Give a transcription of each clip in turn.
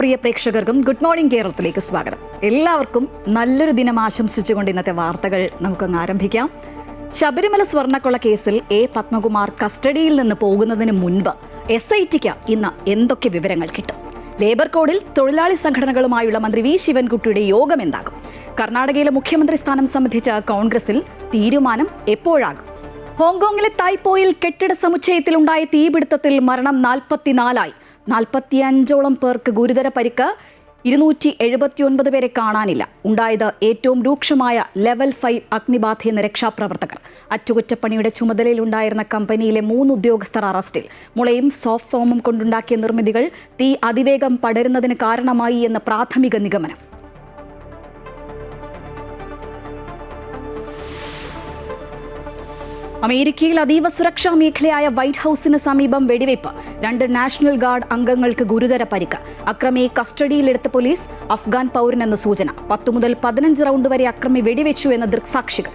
പ്രിയ പ്രേക്ഷകർക്കും good morning കേരളത്തിലേക്ക് സ്വാഗതം. എല്ലാവർക്കും നല്ലൊരു ദിനം ആശംസിച്ചുകൊണ്ട് ഇന്നത്തെ വാർത്തകൾ നമുക്കൊന്ന് ആരംഭിക്കാം. ശബരിമല സ്വർണ്ണക്കൊള്ള കേസിൽ എ പത്മകുമാർ കസ്റ്റഡിയിൽ നിന്ന് പോകുന്നതിന് മുൻപ് SITക്ക് ഇന്ന് എന്തൊക്കെ വിവരങ്ങൾ കിട്ടും? ലേബർ കോഡിൽ തൊഴിലാളി സംഘടനകളുമായുള്ള മന്ത്രി വി ശിവൻകുട്ടിയുടെ യോഗം എന്താകും? കർണാടകയിലെ മുഖ്യമന്ത്രി സ്ഥാനം സംബന്ധിച്ച കോൺഗ്രസിൽ തീരുമാനം എപ്പോഴാകും? ഹോങ്കോങ്ങിലെ തായ്പോയിൽ കെട്ടിട സമുച്ചയത്തിലുണ്ടായ തീപിടുത്തത്തിൽ മരണം 44ആയി. 45ഓളം പേർക്ക് ഗുരുതര പരിക്ക്. 279 പേരെ കാണാനില്ല. ഉണ്ടായത് ഏറ്റവും രൂക്ഷമായ ലെവൽ 5 അഗ്നിബാധയെന്ന് രക്ഷാപ്രവർത്തകർ. അറ്റകുറ്റപ്പണിയുടെ ചുമതലയിലുണ്ടായിരുന്ന കമ്പനിയിലെ 3 ഉദ്യോഗസ്ഥർ അറസ്റ്റിൽ. മുളയും സോഫ്റ്റ് ഫോമും കൊണ്ടുണ്ടാക്കിയ നിർമ്മിതികൾ തീ അതിവേഗം പടരുന്നതിന് കാരണമായി എന്ന പ്രാഥമിക നിഗമനം. അമേരിക്കയിൽ അതീവ സുരക്ഷാ മേഖലയായ വൈറ്റ് ഹൌസിന് സമീപം വെടിവയ്പ്. 2 നാഷണൽ ഗാർഡ് അംഗങ്ങൾക്ക് ഗുരുതര പരിക്ക്. അക്രമിയെ കസ്റ്റഡിയിലെടുത്ത പോലീസ്. അഫ്ഗാൻ പൗരനെന്ന് സൂചന. 10 മുതൽ 15 റൗണ്ട് വരെ അക്രമി വെടിവെച്ചു എന്ന ദൃക്സാക്ഷികൾ.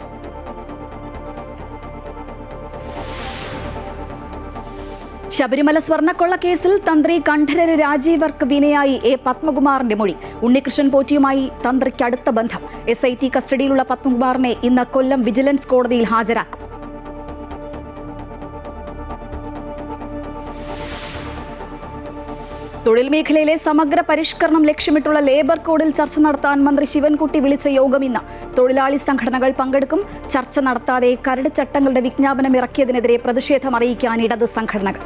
ശബരിമല സ്വർണ്ണക്കൊള്ള കേസിൽ തന്ത്രി കണ്ഠരര് രാജീവർക്ക് വിനയായി എ പത്മകുമാറിന്റെ മൊഴി. ഉണ്ണികൃഷ്ണൻ പോറ്റിയുമായി തന്ത്രിക്ക് അടുത്ത ബന്ധം. SIT കസ്റ്റഡിയിലുള്ള പത്മകുമാറിനെ ഇന്ന് കൊല്ലം വിജിലൻസ് കോടതിയിൽ ഹാജരാക്കും. തൊഴിൽ മേഖലയിലെ സമഗ്ര പരിഷ്കരണം ലക്ഷ്യമിട്ടുള്ള ലേബർ കോഡിൽ ചർച്ച നടത്താൻ മന്ത്രി ശിവൻകുട്ടി വിളിച്ച യോഗം ഇന്ന്. തൊഴിലാളി സംഘടനകൾ പങ്കെടുക്കും. ചർച്ച നടത്താതെ കരട് ചട്ടങ്ങളുടെ വിജ്ഞാപനം ഇറക്കിയതിനെതിരെ പ്രതിഷേധം അറിയിക്കാൻ ഇടത് സംഘടനകൾ.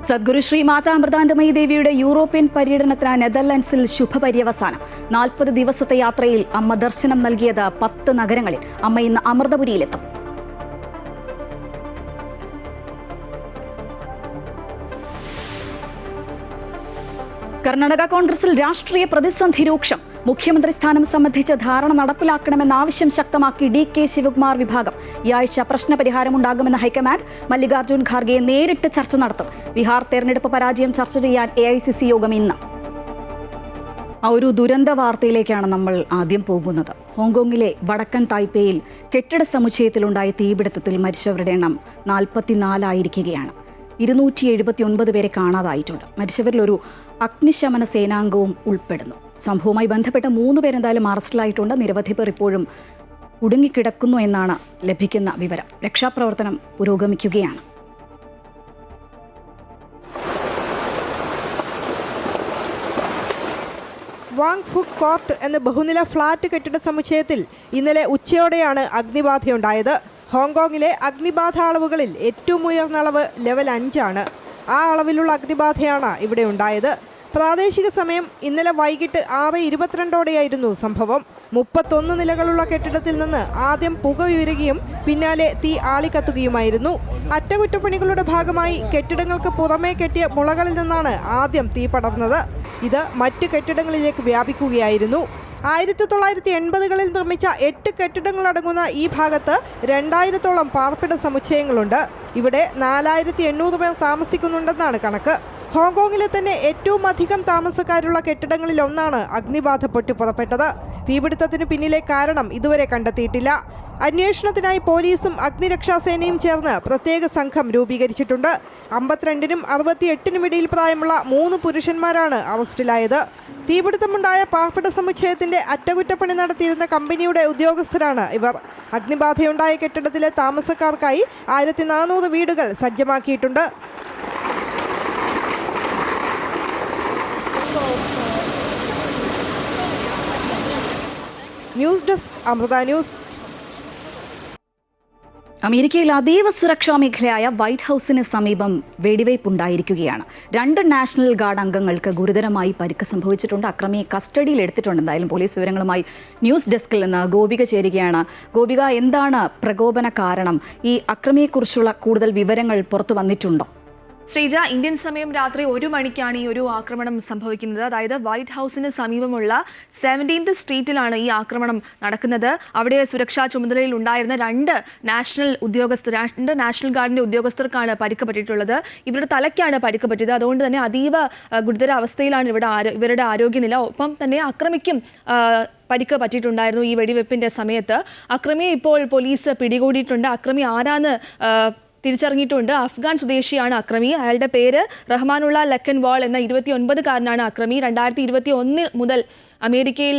സദ്ഗുരു ശ്രീ മാതാ അമൃതാനന്ദമയി ദേവിയുടെ യൂറോപ്യൻ പര്യടനത്തിന് നെതർലൻഡ്സിൽ ശുഭപര്യവസാനം. 40 ദിവസത്തെ യാത്രയിൽ അമ്മ ദർശനം നൽകിയത് 10 നഗരങ്ങളിൽ. അമ്മ ഇന്ന് അമൃതപുരിയിലെത്തും. കർണാടക കോൺഗ്രസിൽ രാഷ്ട്രീയ പ്രതിസന്ധി രൂക്ഷം. മുഖ്യമന്ത്രി സ്ഥാനം സംബന്ധിച്ച് ധാരണ നടപ്പിലാക്കണമെന്ന ആവശ്യം ശക്തമാക്കി DK ശിവകുമാർ വിഭാഗം. ഈ ആഴ്ച പ്രശ്നപരിഹാരമുണ്ടാകുമെന്ന് ഹൈക്കമാൻഡ്. മല്ലികാർജ്ജുൻ ഖാർഗെ നേരിട്ട് ചർച്ച നടത്തും. ബീഹാർ തെരഞ്ഞെടുപ്പ് പരാജയം ചർച്ച ചെയ്യാൻ AICC യോഗം ഇന്ന്. ഒരു ദുരന്ത വാർത്തയിലേക്കാണ് നമ്മൾ ആദ്യം പോകുന്നത്. ഹോങ്കോങ്ങിലെ വടക്കൻ തായ്പേയിൽ കെട്ടിട സമുച്ചയത്തിലുണ്ടായ തീപിടുത്തത്തിൽ മരിച്ചവരുടെ എണ്ണം 44ആയിരിക്കുകയാണ്. 279 പേരെ കാണാതായിട്ടുണ്ട്. മരിച്ചവരിൽ ഒരു അഗ്നിശമന സേനാംഗവും ഉൾപ്പെടുന്നു. സംഭവവുമായി ബന്ധപ്പെട്ട 3 പേരെന്തായാലും അറസ്റ്റിലായിട്ടുണ്ട്. നിരവധി പേർ ഇപ്പോഴും കുടുങ്ങിക്കിടക്കുന്നു എന്നാണ് ലഭിക്കുന്ന വിവരം. രക്ഷാപ്രവർത്തനം പുരോഗമിക്കുകയാണ്. വാങ് ഫുക് കോർട്ട് എന്ന ബഹുനില ഫ്ളാറ്റ് കെട്ടിട സമുച്ചയത്തിൽ ഇന്നലെ ഉച്ചയോടെയാണ് അഗ്നിബാധയുണ്ടായത്. ഹോങ്കോങ്ങിലെ അഗ്നിബാധ അളവുകളിൽ ഏറ്റവും ഉയർന്ന അളവ് ലെവൽ 5 ആണ്. ആ അളവിലുള്ള അഗ്നിബാധയാണ് ഇവിടെ ഉണ്ടായത്. പ്രാദേശിക സമയം ഇന്നലെ വൈകിട്ട് 6:22ഓടെയായിരുന്നു സംഭവം. 31 നിലകളുള്ള കെട്ടിടത്തിൽ നിന്ന് ആദ്യം പുക ഉയരുകയും പിന്നാലെ തീ ആളിക്കത്തുകയുമായിരുന്നു. അറ്റകുറ്റപ്പണികളുടെ ഭാഗമായി കെട്ടിടങ്ങൾക്ക് പുറമേ കെട്ടിയ മുളകളിൽ നിന്നാണ് ആദ്യം തീ പടർന്നത്. ഇത് മറ്റ് കെട്ടിടങ്ങളിലേക്ക് വ്യാപിക്കുകയായിരുന്നു. 1980കളിൽ നിർമ്മിച്ച 8 കെട്ടിടങ്ങളടങ്ങുന്ന ഈ ഭാഗത്ത് 2000ഓളം പാർപ്പിട സമുച്ചയങ്ങളുണ്ട്. ഇവിടെ 4800 പേർ താമസിക്കുന്നുണ്ടെന്നാണ് കണക്ക്. ഹോങ്കോങ്ങിലെ തന്നെ ഏറ്റവും അധികം താമസക്കാരുള്ള കെട്ടിടങ്ങളിൽ ഒന്നാണ് അഗ്നിബാധ പൊട്ടിപ്പുറപ്പെട്ടത്. തീപിടുത്തത്തിന് പിന്നിലെ കാരണം ഇതുവരെ കണ്ടെത്തിയിട്ടില്ല. അന്വേഷണത്തിനായി പോലീസും അഗ്നിരക്ഷാസേനയും ചേർന്ന് പ്രത്യേക സംഘം രൂപീകരിച്ചിട്ടുണ്ട്. 52നും 68നും ഇടയിൽ പ്രായമുള്ള 3 പുരുഷന്മാരാണ് അറസ്റ്റിലായത്. തീപിടുത്തമുണ്ടായ പാർപ്പിട സമുച്ചയത്തിന്റെ അറ്റകുറ്റപ്പണി നടത്തിയിരുന്ന കമ്പനിയുടെ ഉദ്യോഗസ്ഥരാണ് ഇവർ. അഗ്നിബാധയുണ്ടായ കെട്ടിടത്തിലെ താമസക്കാർക്കായി 1400 വീടുകൾ സജ്ജമാക്കിയിട്ടുണ്ട്. News desk Amrita news. അമേരിക്കയിൽ അതീവ സുരക്ഷാ മേഖലയായ വൈറ്റ് ഹൌസിന് സമീപം വെടിവയ്പുണ്ടായിരിക്കുകയാണ്. 2 നാഷണൽ ഗാർഡ് അംഗങ്ങൾക്ക് ഗുരുതരമായി പരിക്ക് സംഭവിച്ചിട്ടുണ്ട്. അക്രമിയെ കസ്റ്റഡിയിൽ എടുത്തിട്ടുണ്ട്. എന്തായാലും പോലീസ് വിവരങ്ങളുമായി ന്യൂസ് ഡെസ്കിൽ നിന്ന് ഗോപിക ചേരുകയാണ്. ഗോപിക, എന്താണ് പ്രകോപന കാരണം? ഈ അക്രമിയെക്കുറിച്ചുള്ള കൂടുതൽ വിവരങ്ങൾ പുറത്തു വന്നിട്ടുണ്ടോ? ശ്രീജ, ഇന്ത്യൻ സമയം രാത്രി 1 മണിക്കാണ് ഈ ഒരു ആക്രമണം സംഭവിക്കുന്നത്. അതായത് വൈറ്റ് ഹൗസിന് സമീപമുള്ള 17th സ്ട്രീറ്റിലാണ് ഈ ആക്രമണം നടക്കുന്നത്. അവിടെ സുരക്ഷാ ചുമതലയിൽ ഉണ്ടായിരുന്ന 2 നാഷണൽ ഗാർഡിന്റെ ഉദ്യോഗസ്ഥർക്കാണ് പരിക്ക് പറ്റിയിട്ടുള്ളത്. ഇവരുടെ തലയ്ക്കാണ് പരിക്ക് പറ്റിയത്. അതുകൊണ്ട് തന്നെ അതീവ ഗുരുതര അവസ്ഥയിലാണ് ഇവരുടെ ആരോഗ്യനില. ഒപ്പം തന്നെ അക്രമിക്കും പരിക്ക് പറ്റിയിട്ടുണ്ടായിരുന്നു ഈ വെടിവെപ്പിന്റെ സമയത്ത്. അക്രമിയെ ഇപ്പോൾ പോലീസ് പിടികൂടിയിട്ടുണ്ട്. അക്രമി ആരാന്ന് തിരിച്ചറിഞ്ഞിട്ടുണ്ട്. അഫ്ഗാൻ സ്വദേശിയാണ് അക്രമി. അയാളുടെ പേര് റഹ്മാനുള്ള ലക്കൻവാൾ എന്ന 29-കാരനാണ് അക്രമി. 2021 മുതൽ അമേരിക്കയിൽ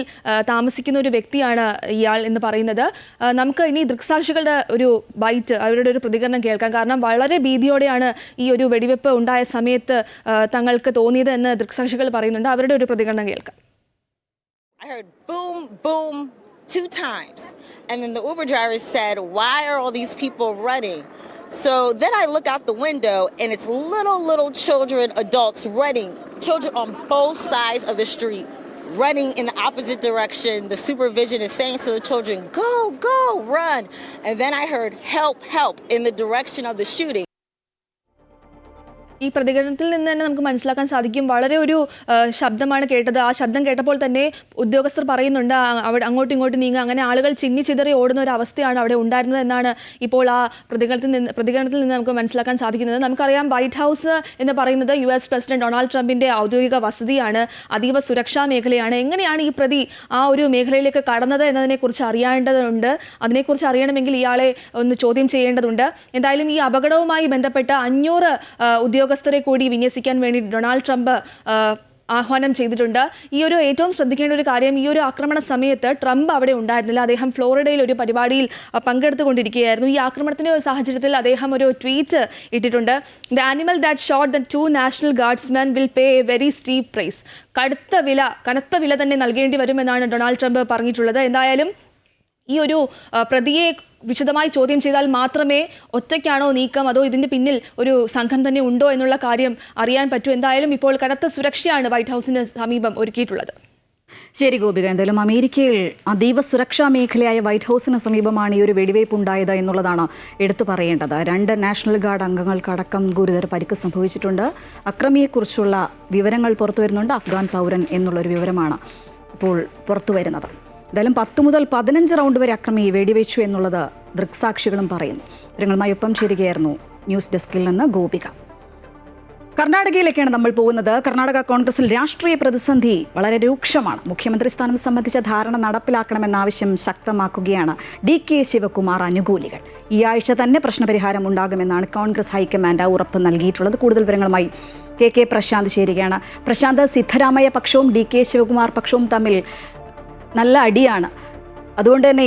താമസിക്കുന്ന ഒരു വ്യക്തിയാണ് ഇയാൾ എന്ന് പറയുന്നത്. നമുക്ക് ഇനി ദൃക്സാക്ഷികളുടെ ഒരു ബൈറ്റ്, അവരുടെ ഒരു പ്രതികരണം കേൾക്കാം. കാരണം വളരെ ഭീതിയോടെയാണ് ഈ ഒരു വെടിവെപ്പ് ഉണ്ടായ സമയത്ത് തങ്ങൾക്ക് തോന്നിയത് എന്ന് ദൃക്സാക്ഷികൾ പറയുന്നുണ്ട്. അവരുടെ ഒരു പ്രതികരണം കേൾക്കാം. I heard boom, boom 2 times. And then the Uber driver said, "Why are all these people running?" So then I look out the window and it's little children, adults running. Children on both sides of the street running in the opposite direction. The supervision is saying to the children, "Go, go, run." And then I heard help, help in the direction of the shooting. ഈ പ്രതികരണത്തിൽ നിന്ന് തന്നെ നമുക്ക് മനസ്സിലാക്കാൻ സാധിക്കും, വളരെ ഒരു ശബ്ദമാണ് കേട്ടത്. ആ ശബ്ദം കേട്ടപ്പോൾ തന്നെ ഉദ്യോഗസ്ഥർ പറയുന്നുണ്ട് അവിടെ അങ്ങോട്ടും ഇങ്ങോട്ടും നീങ്ങുക, അങ്ങനെ ആളുകൾ ചിന്നിച്ചിതറി ഓടുന്ന ഒരു അവസ്ഥയാണ് അവിടെ ഉണ്ടായിരുന്നത് എന്നാണ് ഇപ്പോൾ ആ പ്രതികരണത്തിൽ നിന്ന് നമുക്ക് മനസ്സിലാക്കാൻ സാധിക്കുന്നത്. നമുക്കറിയാം, വൈറ്റ് ഹൗസ് എന്ന് പറയുന്നത് US പ്രസിഡന്റ് ഡൊണാൾഡ് ട്രംപിന്റെ ഔദ്യോഗിക വസതിയാണ്, അതീവ സുരക്ഷാ മേഖലയാണ്. എങ്ങനെയാണ് ഈ പ്രതി ആ ഒരു മേഖലയിലേക്ക് കടന്നത് എന്നതിനെക്കുറിച്ച് അറിയേണ്ടതുണ്ട്. അതിനെക്കുറിച്ച് അറിയണമെങ്കിൽ ഇയാളെ ഒന്ന് ചോദ്യം ചെയ്യേണ്ടതുണ്ട്. എന്തായാലും ഈ അപകടവുമായി ബന്ധപ്പെട്ട് 500 ഉദ്യോഗസ്ഥരെ കൂടി വിന്യസിക്കാൻ വേണ്ടി ഡൊണാൾഡ് ട്രംപ് ആഹ്വാനം ചെയ്തിട്ടുണ്ട്. ഈ ഒരു ഏറ്റവും ശ്രദ്ധിക്കേണ്ട ഒരു കാര്യം, ഈ ഒരു ആക്രമണ സമയത്ത് ട്രംപ് അവിടെ ഉണ്ടായിരുന്നില്ല. അദ്ദേഹം ഫ്ലോറിഡയിൽ ഒരു പരിപാടിയിൽ പങ്കെടുത്തുകൊണ്ടിരിക്കുകയായിരുന്നു. ഈ ആക്രമണത്തിന്റെ ഒരു സാഹചര്യത്തിൽ അദ്ദേഹം ഒരു ട്വീറ്റ് ഇട്ടിട്ടുണ്ട്. The animal that shot the 2 national guardsmen will pay a very steep price. കനത്ത വില തന്നെ നൽകേണ്ടി വരുമെന്നാണ് ഡൊണാൾഡ് ട്രംപ് പറഞ്ഞിട്ടുള്ളത്. എന്തായാലും ഈ ഒരു പ്രതിയെ വിശദമായി ചോദ്യം ചെയ്താൽ മാത്രമേ ഒറ്റയ്ക്കാണോ നീക്കം, അതോ ഇതിന്റെ പിന്നിൽ ഒരു സംഘം തന്നെ ഉണ്ടോ എന്നുള്ള കാര്യം അറിയാൻ പറ്റൂ. എന്തായാലും ഇപ്പോൾ കനത്ത സുരക്ഷയാണ് വൈറ്റ് ഹൗസിന് സമീപം ഒരുക്കിയിട്ടുള്ളത്. ശരി ഗോപിക, എന്തായാലും അമേരിക്കയിൽ അതീവ സുരക്ഷാ മേഖലയായ വൈറ്റ് ഹൗസിന് സമീപമാണ് ഈ ഒരു വെടിവയ്പ് ഉണ്ടായത് എന്നുള്ളതാണ് എടുത്തു പറയേണ്ടത്. 2 നാഷണൽ ഗാർഡ് അംഗങ്ങൾക്കടക്കം ഗുരുതര പരിക്ക് സംഭവിച്ചിട്ടുണ്ട്. അക്രമിയെക്കുറിച്ചുള്ള വിവരങ്ങൾ പുറത്തു വരുന്നുണ്ട്. അഫ്ഗാൻ പൗരൻ എന്നുള്ളൊരു വിവരമാണ് ഇപ്പോൾ പുറത്തു വരുന്നത്. എന്തായാലും 10 മുതൽ 15 റൗണ്ട് വരെ അക്രമി വെടിവെച്ചു എന്നുള്ളത് ദൃക്സാക്ഷികളും പറയുന്നു. വിവരങ്ങളുമായി ഒപ്പം ചേരുകയായിരുന്നു ന്യൂസ് ഡെസ്കിൽ നിന്ന് ഗോപിക. കർണാടകയിലേക്കാണ് നമ്മൾ പോകുന്നത്. കർണാടക കോൺഗ്രസിൽ രാഷ്ട്രീയ പ്രതിസന്ധി വളരെ രൂക്ഷമാണ്. മുഖ്യമന്ത്രി സ്ഥാനം സംബന്ധിച്ച ധാരണ നടപ്പിലാക്കണമെന്ന ആവശ്യം ശക്തമാക്കുകയാണ് DK ശിവകുമാർ അനുകൂലികൾ. ഈ ആഴ്ച തന്നെ പ്രശ്നപരിഹാരം ഉണ്ടാകുമെന്നാണ് കോൺഗ്രസ് ഹൈക്കമാൻഡ് ഉറപ്പ് നൽകിയിട്ടുള്ളത്. കൂടുതൽ വിവരങ്ങളുമായി KK പ്രശാന്ത് ചേരുകയാണ്. പ്രശാന്ത്, സിദ്ധരാമയ്യ പക്ഷവും DK ശിവകുമാർ പക്ഷവും തമ്മിൽ നല്ല അടിയാണ്. അതുകൊണ്ട് തന്നെ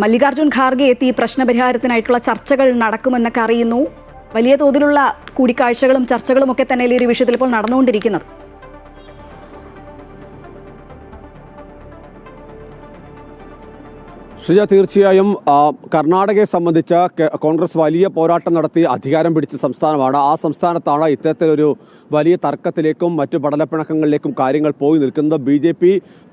മല്ലികാർജ്ജുൻ ഖാർഗെ എത്തി പ്രശ്നപരിഹാരത്തിനായിട്ടുള്ള ചർച്ചകൾ നടക്കുമെന്നൊക്കെ അറിയുന്നു. വലിയ തോതിലുള്ള കൂടിക്കാഴ്ചകളും ചർച്ചകളും ഒക്കെ തന്നെ ഈ ഒരു വിഷയത്തിൽ ഇപ്പോൾ നടന്നുകൊണ്ടിരിക്കുന്നത്. ശ്രീജ, തീർച്ചയായും കർണാടകയെ സംബന്ധിച്ച് കോൺഗ്രസ് വലിയ പോരാട്ടം നടത്തി അധികാരം പിടിച്ച സംസ്ഥാനമാണ്. ആ സംസ്ഥാനത്താണ് ഇത്തരത്തിലൊരു വലിയ തർക്കത്തിലേക്കും മറ്റു പടലപ്പിണക്കങ്ങളിലേക്കും കാര്യങ്ങൾ പോയി നിൽക്കുന്നത്. BJP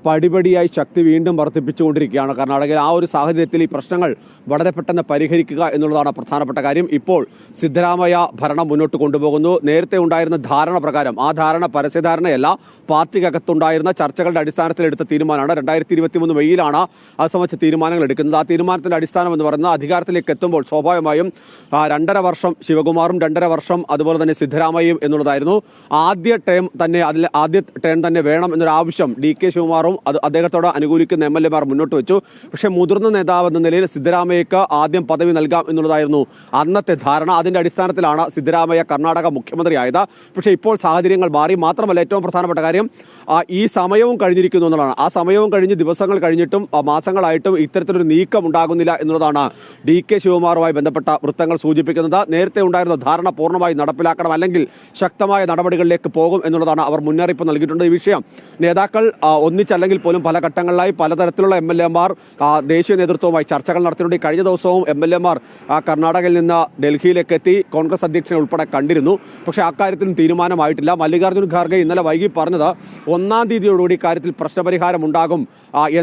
പടിപടിയായി ശക്തി വീണ്ടും വർദ്ധിപ്പിച്ചുകൊണ്ടിരിക്കുകയാണ് കർണാടകയിൽ. ആ ഒരു സാഹചര്യത്തിൽ ഈ പ്രശ്നങ്ങൾ വളരെ പെട്ടെന്ന് പരിഹരിക്കുക എന്നുള്ളതാണ് പ്രധാനപ്പെട്ട കാര്യം. ഇപ്പോൾ സിദ്ധരാമയ്യ ഭരണം മുന്നോട്ട് കൊണ്ടുപോകുന്നു. നേരത്തെ ഉണ്ടായിരുന്ന ധാരണ പ്രകാരം, ആ ധാരണ പരസ്യധാരണയല്ല, പാർട്ടിക്കകത്തുണ്ടായിരുന്ന ചർച്ചകളുടെ അടിസ്ഥാനത്തിൽ എടുത്ത തീരുമാനമാണ്. 2023 മെയ്യിലാണ് അത് സംബന്ധിച്ച തീരുമാനങ്ങൾ എടുക്കുന്നത്. ആ തീരുമാനത്തിന്റെ അടിസ്ഥാനം എന്ന് പറയുന്നത് അധികാരത്തിലേക്ക് എത്തുമ്പോൾ സ്വാഭാവികമായും 2.5 വർഷം ശിവകുമാറും 2.5 വർഷം അതുപോലെ തന്നെ സിദ്ധരാമയ്യയും എന്നുള്ളതായിരുന്നു. ആദ്യ ടേം തന്നെ വേണം എന്നൊരു ആവശ്യം DK ശിവകുമാറും അദ്ദേഹത്തോട് അനുകൂലിക്കുന്ന MLA മാർ മുന്നോട്ട് വെച്ചു. പക്ഷേ മുതിർന്ന നേതാവ് എന്ന നിലയിൽ സിദ്ധരാമയ്യക്ക് ആദ്യം പദവി നൽകാം എന്നുള്ളതായിരുന്നു അന്നത്തെ ധാരണ. അതിന്റെ അടിസ്ഥാനത്തിലാണ് സിദ്ധരാമയ്യ കർണാടക മുഖ്യമന്ത്രിയായത്. പക്ഷേ ഇപ്പോൾ സാഹചര്യങ്ങൾ മാറി. മാത്രമല്ല, ഏറ്റവും പ്രധാനപ്പെട്ട കാര്യം, ഈ സമയവും കഴിഞ്ഞിരിക്കുന്നു എന്നുള്ളതാണ്. ആ സമയവും കഴിഞ്ഞ് ദിവസങ്ങൾ കഴിഞ്ഞിട്ടും മാസങ്ങളായിട്ടും ഇത്തരത്തിലൊരു നീക്കം ഉണ്ടാകുന്നില്ല എന്നുള്ളതാണ് DK ശിവകുമാറുമായി ബന്ധപ്പെട്ട വൃത്തങ്ങൾ സൂചിപ്പിക്കുന്നത്. നേരത്തെ ഉണ്ടായിരുന്ന ധാരണ പൂർണ്ണമായി നടപ്പിലാക്കണം, അല്ലെങ്കിൽ ശക്തമായ നടപടികളിലേക്ക് പോകും എന്നുള്ളതാണ് അവർ മുന്നറിയിപ്പ് നൽകിയിട്ടുണ്ട്. ഈ വിഷയം നേതാക്കൾ ഒന്നിച്ചല്ലെങ്കിൽ പോലും പല ഘട്ടങ്ങളിലായി പലതരത്തിലുള്ള MLA മാർ ദേശീയ നേതൃത്വവുമായി ചർച്ചകൾ നടത്തിയിട്ടുണ്ട്. കഴിഞ്ഞ ദിവസവും MLA മാർ കർണാടകയിൽ നിന്ന് ഡൽഹിയിലേക്ക് എത്തി കോൺഗ്രസ് അധ്യക്ഷനെ ഉൾപ്പെടെ കണ്ടിരുന്നു. പക്ഷേ അക്കാര്യത്തിലും തീരുമാനമായിട്ടില്ല. മല്ലികാർജ്ജുൻ ഖാർഗെ ഇന്നലെ വൈകി പറഞ്ഞത് 1-ാം തീയതിയോടുകൂടി കാര്യത്തിൽ പ്രശ്നപരിഹാരം ഉണ്ടാകും,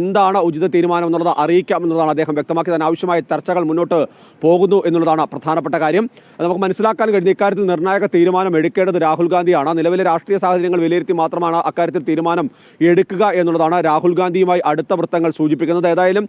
എന്താണ് ഉചിത തീരുമാനം എന്നുള്ളത് അറിയിക്കാം എന്നുള്ളതാണ് അദ്ദേഹം വ്യക്തമാക്കിയത്. അതിനാവശ്യമായ ചർച്ചകൾ മുന്നോട്ട് പോകുന്നു എന്നുള്ളതാണ് പ്രധാനപ്പെട്ട കാര്യം. നമുക്ക് മനസ്സിലാക്കാൻ കഴിഞ്ഞ ഇക്കാര്യത്തിൽ നിർണായക തീരുമാനം എടുക്കേണ്ടത് രാഹുൽ ഗാന്ധിയാണ്. നിലവിലെ രാഷ്ട്രീയ സാഹചര്യങ്ങൾ വിലയിരുത്തി മാത്രമാണ് അക്കാര്യത്തിൽ തീരുമാനം എടുക്കുക എന്നുള്ളതാണ് രാഹുൽ ഗാന്ധിയുമായി അടുത്ത വൃത്തങ്ങൾ സൂചിപ്പിക്കുന്നത്. ഏതായാലും